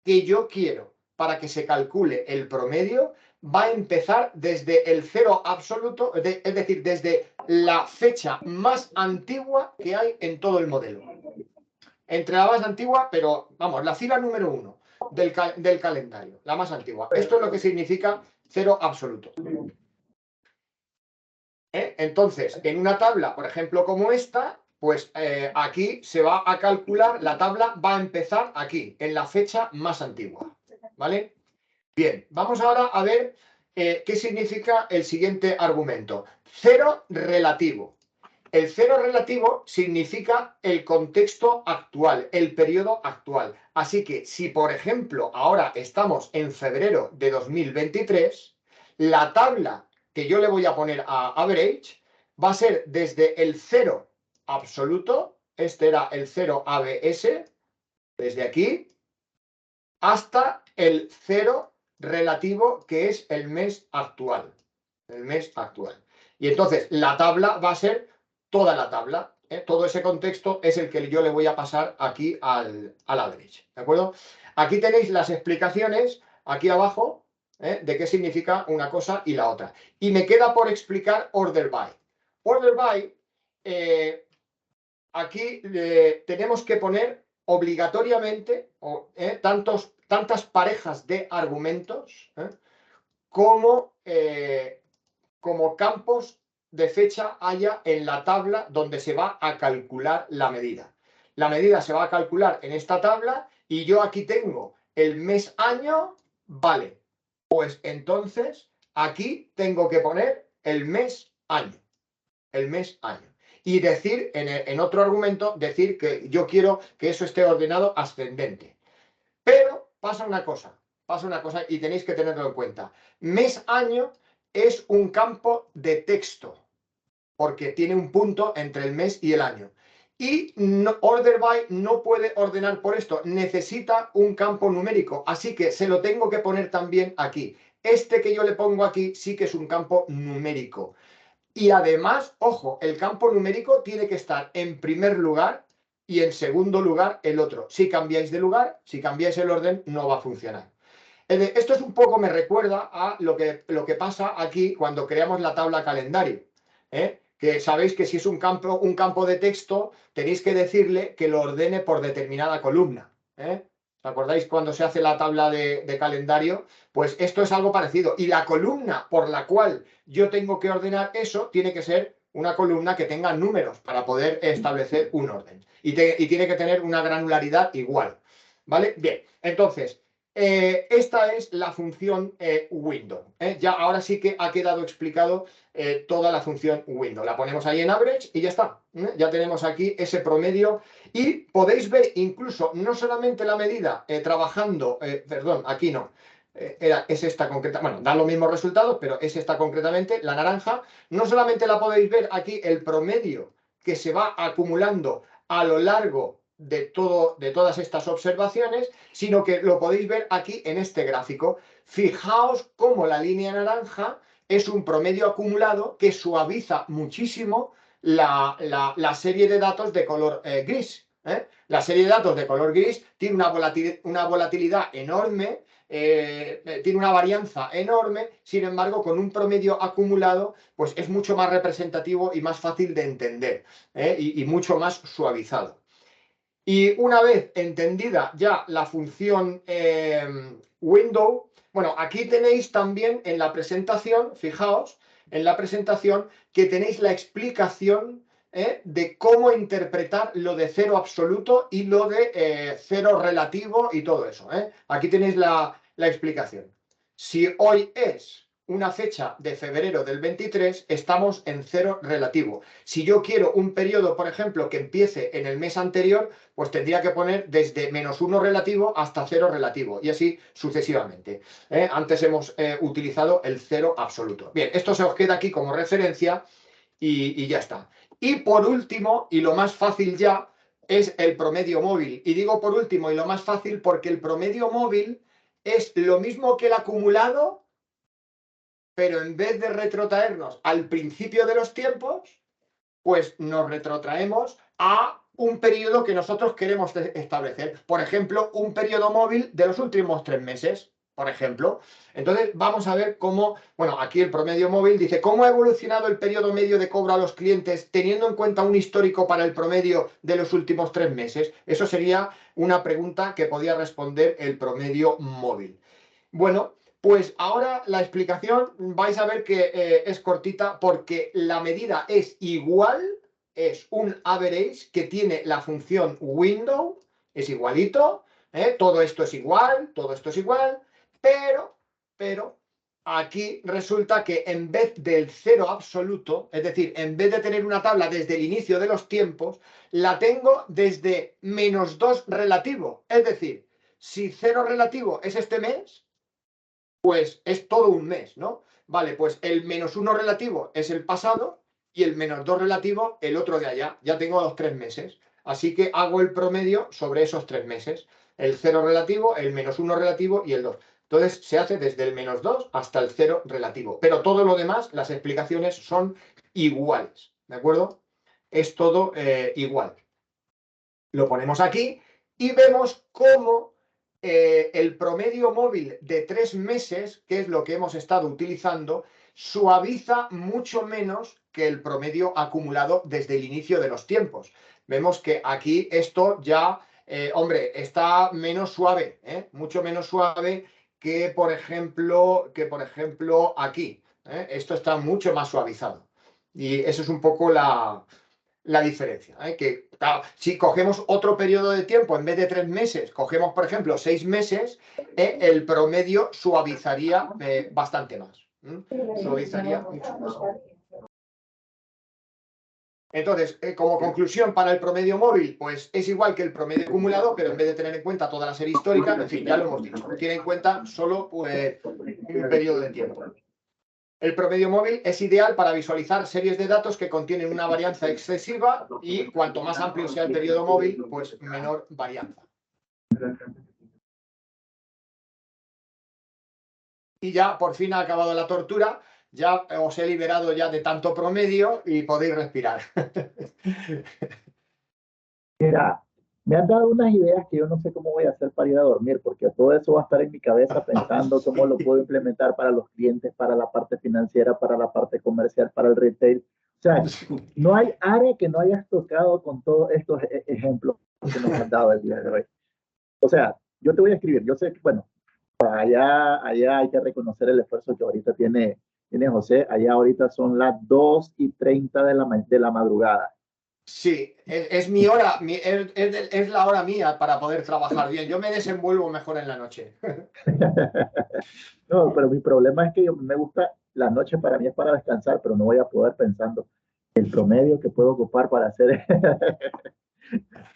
que yo quiero para que se calcule el promedio va a empezar desde el cero absoluto, es decir, desde la fecha más antigua que hay en todo el modelo. Entre la más antigua, pero vamos, la fila número 1 del calendario, la más antigua. Esto es lo que significa cero absoluto. Entonces, en una tabla, por ejemplo, como esta, pues aquí se va a calcular, la tabla va a empezar aquí, en la fecha más antigua. ¿Vale? Bien, vamos ahora a ver qué significa el siguiente argumento. Cero relativo. El cero relativo significa el contexto actual, el periodo actual. Así que si, por ejemplo, ahora estamos en febrero de 2023, la tabla que yo le voy a poner a average va a ser desde el cero absoluto, este era el 0 ABS, desde aquí, hasta el cero relativo, que es el mes actual. El mes actual. Y entonces la tabla va a ser toda la tabla. Todo ese contexto es el que yo le voy a pasar aquí al average. ¿De acuerdo? Aquí tenéis las explicaciones, aquí abajo, de qué significa una cosa y la otra. Y me queda por explicar order by. Order by, aquí tenemos que poner obligatoriamente tantas parejas de argumentos como campos de fecha haya en la tabla donde se va a calcular la medida. La medida se va a calcular en esta tabla y yo aquí tengo el mes año, vale, pues entonces aquí tengo que poner el mes año. El mes año. Y decir, en otro argumento, decir que yo quiero que eso esté ordenado ascendente. Pero pasa una cosa y tenéis que tenerlo en cuenta. Mes año es un campo de texto, porque tiene un punto entre el mes y el año. Y order by no puede ordenar por esto, necesita un campo numérico, así que se lo tengo que poner también aquí. Este que yo le pongo aquí sí que es un campo numérico. Y además, ojo, el campo numérico tiene que estar en primer lugar y en segundo lugar el otro. Si cambiáis de lugar, si cambiáis el orden, no va a funcionar. Esto es un poco, me recuerda a lo que pasa aquí cuando creamos la tabla calendario. Que sabéis que si es un campo de texto, tenéis que decirle que lo ordene por determinada columna. ¿Os acordáis cuando se hace la tabla de calendario? Pues esto es algo parecido. Y la columna por la cual yo tengo que ordenar eso tiene que ser una columna que tenga números para poder establecer un orden. Y tiene que tener una granularidad igual. ¿Vale? Bien, entonces, esta es la función window. Ya ahora sí que ha quedado explicado toda la función window. La ponemos ahí en average y ya está. Ya tenemos aquí ese promedio y podéis ver incluso no solamente la medida trabajando, perdón, aquí no, es esta concreta, bueno, da los mismos resultados, pero es esta concretamente, la naranja. No solamente la podéis ver aquí el promedio que se va acumulando a lo largo de todas estas observaciones, sino que lo podéis ver aquí en este gráfico. Fijaos cómo la línea naranja es un promedio acumulado que suaviza muchísimo la serie de datos de color gris. La serie de datos de color gris tiene una volatilidad enorme, tiene una varianza enorme, sin embargo, con un promedio acumulado, pues es mucho más representativo y más fácil de entender, y mucho más suavizado. Y una vez entendida ya la función window, bueno, aquí tenéis también en la presentación, fijaos, en la presentación que tenéis la explicación de cómo interpretar lo de cero absoluto y lo de cero relativo y todo eso. Aquí tenéis la explicación. Si hoy es una fecha de febrero del 23, estamos en cero relativo. Si yo quiero un periodo, por ejemplo, que empiece en el mes anterior, pues tendría que poner desde -1 relativo hasta 0 relativo y así sucesivamente. Antes hemos utilizado el 0 absoluto. Bien, esto se os queda aquí como referencia y ya está. Y por último, y lo más fácil ya, es el promedio móvil. Y digo por último y lo más fácil porque el promedio móvil es lo mismo que el acumulado, pero en vez de retrotraernos al principio de los tiempos, pues nos retrotraemos a un periodo que nosotros queremos establecer. Por ejemplo, un periodo móvil de los últimos 3 meses, por ejemplo. Entonces, vamos a ver cómo, bueno, aquí el promedio móvil dice, ¿cómo ha evolucionado el periodo medio de cobro a los clientes teniendo en cuenta un histórico para el promedio de los últimos 3 meses? Eso sería una pregunta que podía responder el promedio móvil. Bueno, pues ahora la explicación vais a ver que es cortita porque la medida es igual, es un average que tiene la función window, es igualito, todo esto es igual, todo esto es igual, pero aquí resulta que en vez del cero absoluto, es decir, en vez de tener una tabla desde el inicio de los tiempos, la tengo desde -2 relativo, es decir, si 0 relativo es este mes, pues es todo un mes, ¿no? Vale, pues el -1 relativo es el pasado y el -2 relativo el otro de allá. Ya tengo los 3 meses. Así que hago el promedio sobre esos 3 meses. El 0 relativo, el -1 relativo y el 2. Entonces se hace desde el -2 hasta el 0 relativo. Pero todo lo demás, las explicaciones son iguales, ¿de acuerdo? Es todo igual. Lo ponemos aquí y vemos cómo el promedio móvil de 3 meses, que es lo que hemos estado utilizando, suaviza mucho menos que el promedio acumulado desde el inicio de los tiempos. Vemos que aquí esto ya, hombre, está menos suave, mucho menos suave que por ejemplo aquí. Esto está mucho más suavizado. Y eso es un poco la diferencia. Que claro, si cogemos otro periodo de tiempo, en vez de 3 meses, cogemos, por ejemplo, 6 meses, el promedio suavizaría bastante más. Suavizaría mucho más. Entonces, como conclusión para el promedio móvil, pues es igual que el promedio acumulado, pero en vez de tener en cuenta toda la serie histórica, en fin, ya lo hemos dicho, tiene en cuenta solo pues, un periodo de tiempo. El promedio móvil es ideal para visualizar series de datos que contienen una varianza excesiva y cuanto más amplio sea el periodo móvil, pues menor varianza. Y ya por fin ha acabado la tortura, ya os he liberado ya de tanto promedio y podéis respirar. Mira, me han dado unas ideas que yo no sé cómo voy a hacer para ir a dormir, porque todo eso va a estar en mi cabeza pensando cómo lo puedo implementar para los clientes, para la parte financiera, para la parte comercial, para el retail. O sea, no hay área que no hayas tocado con todos estos ejemplos que nos han dado el día de hoy. O sea, yo te voy a escribir, yo sé que, bueno, allá hay que reconocer el esfuerzo que ahorita tiene José, allá ahorita son las 2:30 de la madrugada. Sí, es mi hora, es la hora mía para poder trabajar bien. Yo me desenvuelvo mejor en la noche. No, pero mi problema es que me gusta, la noche para mí es para descansar, pero no voy a poder pensando el promedio que puedo ocupar para hacer.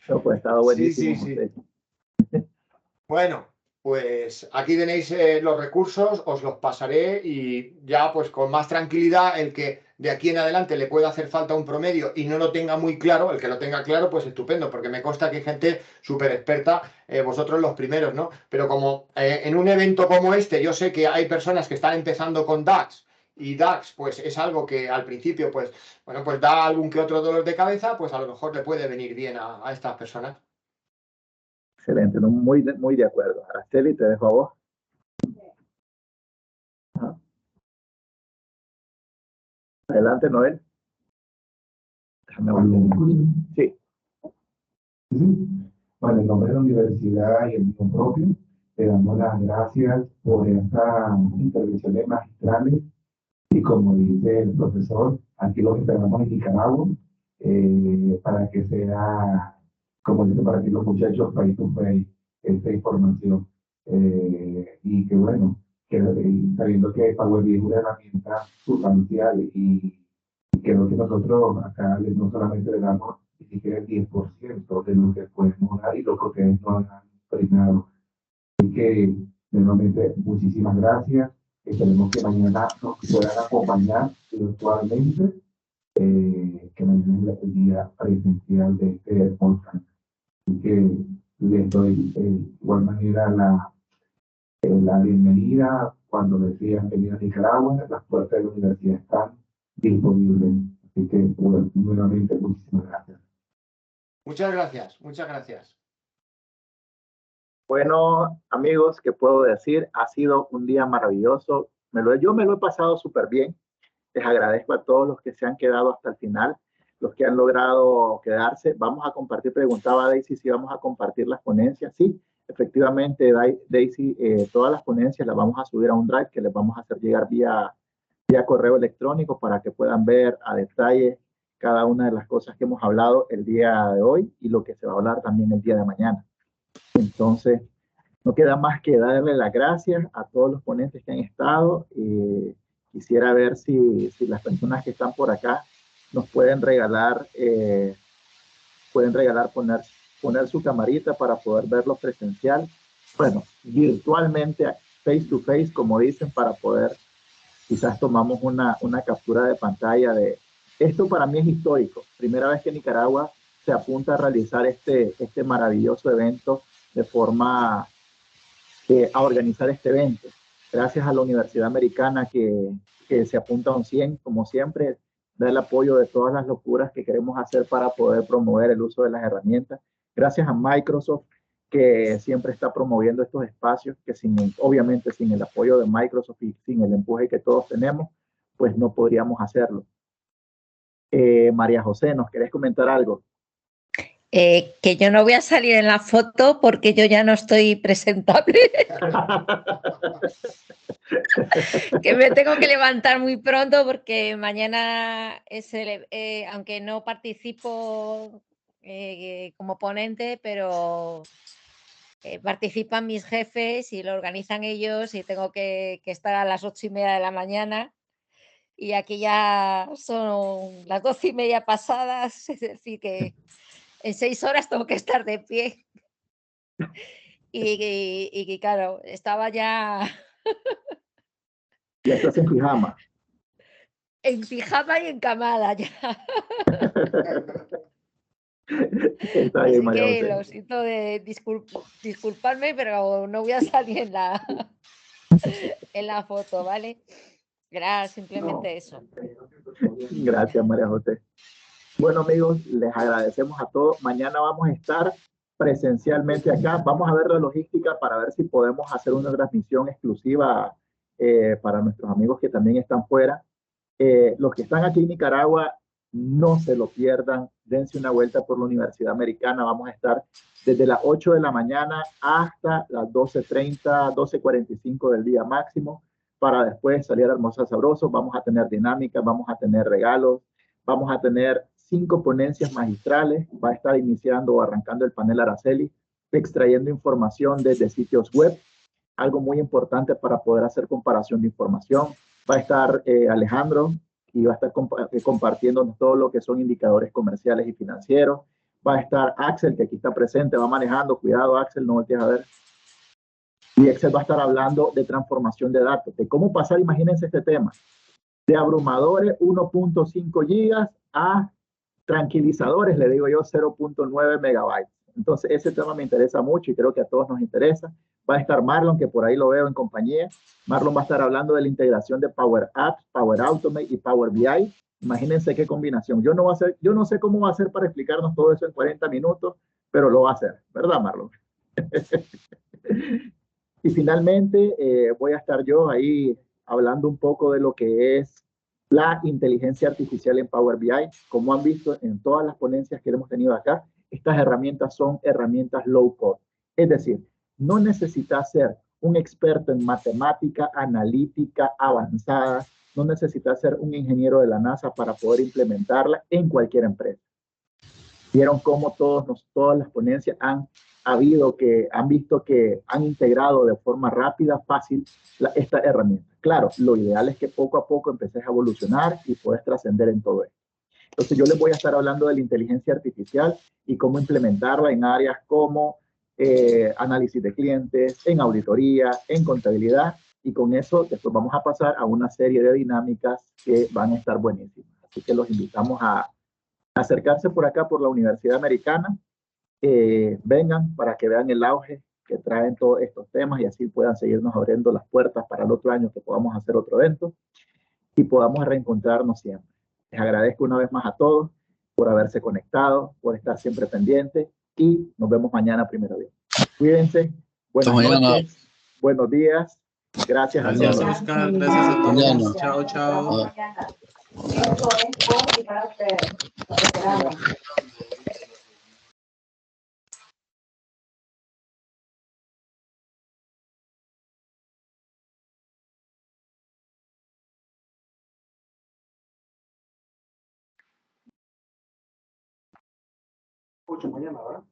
No, pues estaba buenísimo. Sí. Bueno, pues aquí tenéis los recursos, os los pasaré y ya pues con más tranquilidad el que de aquí en adelante le pueda hacer falta un promedio y no lo tenga muy claro, el que lo tenga claro pues estupendo, porque me consta que hay gente súper experta, vosotros los primeros, ¿no? Pero como en un evento como este yo sé que hay personas que están empezando con DAX y DAX pues es algo que al principio pues, bueno, pues da algún que otro dolor de cabeza, pues a lo mejor le puede venir bien a estas personas. Excelente, no, muy de acuerdo. Araceli, te dejo a vos. Ajá. Adelante, Noel. Sí. Bueno, en nombre de la universidad y el mío propio, te damos las gracias por estas intervenciones magistrales y como dice el profesor, aquí los esperamos en Nicaragua para que sea, como dice, para que los muchachos face to face esta información. Y que bueno, que sabiendo que Power BI es una herramienta sustancial y creo que nosotros acá no solamente le damos ni siquiera el 10% de lo que podemos dar y lo que ustedes nos han brindado. Así que, nuevamente, muchísimas gracias. Esperemos que mañana nos puedan acompañar virtualmente, que mañana es el día presencial de este podcast. Así que les doy de igual manera la bienvenida cuando decidan venir a Nicaragua, las puertas de la universidad están disponibles. Así que, bueno, nuevamente, muchísimas gracias. Muchas gracias, muchas gracias. Bueno, amigos, ¿qué puedo decir? Ha sido un día maravilloso. Yo me lo he pasado súper bien. Les agradezco a todos los que se han quedado hasta el final, los que han logrado quedarse. Vamos a compartir, preguntaba Daisy si vamos a compartir las ponencias. Sí, efectivamente, Daisy, todas las ponencias las vamos a subir a un drive que les vamos a hacer llegar vía correo electrónico para que puedan ver a detalle cada una de las cosas que hemos hablado el día de hoy y lo que se va a hablar también el día de mañana. Entonces, no queda más que darle las gracias a todos los ponentes que han estado. Quisiera ver si las personas que están por acá nos pueden regalar poner su camarita para poder verlos presencial. Bueno, virtualmente, face to face, como dicen, para poder, quizás tomamos una captura de pantalla de esto. Para mí es histórico. Primera vez que Nicaragua se apunta a realizar este maravilloso evento de forma a organizar este evento. Gracias a la Universidad Americana que se apunta a un 100, como siempre, da el apoyo de todas las locuras que queremos hacer para poder promover el uso de las herramientas. Gracias a Microsoft, que siempre está promoviendo estos espacios, que obviamente sin el apoyo de Microsoft y sin el empuje que todos tenemos, pues no podríamos hacerlo. María José, ¿nos querés comentar algo? Que yo no voy a salir en la foto porque yo ya no estoy presentable. Que me tengo que levantar muy pronto porque mañana es aunque no participo como ponente, pero participan mis jefes y lo organizan ellos y tengo que estar a las 8:30 de la mañana. Y aquí ya son las 12:30 pasadas, es decir que en 6 horas tengo que estar de pie. Y claro, estaba ya Ya estás en pijama. en pijama y encamada ya. Está bien, Así María que José. lo siento de disculparme, pero no voy a salir en la foto, ¿vale? Gracias, simplemente eso. Gracias, María José. Bueno, amigos, les agradecemos a todos. Mañana vamos a estar presencialmente acá. Vamos a ver la logística para ver si podemos hacer una transmisión exclusiva para nuestros amigos que también están fuera. Los que están aquí en Nicaragua, no se lo pierdan. Dense una vuelta por la Universidad Americana. Vamos a estar desde las 8 de la mañana hasta las 12:30, 12:45 del día máximo, para después salir a almorzar sabrosos. Vamos a tener dinámicas, vamos a tener regalos, vamos a tener 5 ponencias magistrales. Va a estar iniciando o arrancando el panel Araceli, extrayendo información desde sitios web, algo muy importante para poder hacer comparación de información. Va a estar Alejandro y va a estar compartiendo todo lo que son indicadores comerciales y financieros. Va a estar Axel, que aquí está presente, va manejando. Cuidado, Axel, no voltees a ver. Y Axel va a estar hablando de transformación de datos, de cómo pasar, imagínense este tema, de abrumadores 1.5 gigas a tranquilizadores, le digo yo, 0.9 megabytes. Entonces, ese tema me interesa mucho y creo que a todos nos interesa. Va a estar Marlon, que por ahí lo veo en compañía. Marlon va a estar hablando de la integración de Power Apps, Power Automate y Power BI. Imagínense qué combinación. Yo no sé cómo va a ser para explicarnos todo eso en 40 minutos, pero lo va a hacer, ¿verdad, Marlon? Y finalmente voy a estar yo ahí hablando un poco de lo que es la inteligencia artificial en Power BI. Como han visto en todas las ponencias que hemos tenido acá, estas herramientas son herramientas low code. Es decir, no necesitas ser un experto en matemática, analítica avanzada, no necesitas ser un ingeniero de la NASA para poder implementarla en cualquier empresa. Vieron cómo todas las ponencias han visto que han integrado de forma rápida, fácil, esta herramienta. Claro, lo ideal es que poco a poco empeces a evolucionar y puedes trascender en todo esto. Entonces yo les voy a estar hablando de la inteligencia artificial y cómo implementarla en áreas como análisis de clientes, en auditoría, en contabilidad, y con eso después vamos a pasar a una serie de dinámicas que van a estar buenísimas. Así que los invitamos a acercarse por acá por la Universidad Americana. Vengan para que vean el auge que traen todos estos temas y así puedan seguirnos abriendo las puertas para el otro año que podamos hacer otro evento y podamos reencontrarnos siempre. Les agradezco una vez más a todos por haberse conectado, por estar siempre pendientes y nos vemos mañana primero día. Cuídense, buenas noches, buenos días, gracias a Gracias, todos. Oscar. Gracias a todos. Mañana. Chao, chao. Esto es por y para ustedes. Los esperamos. Mañana, ¿verdad?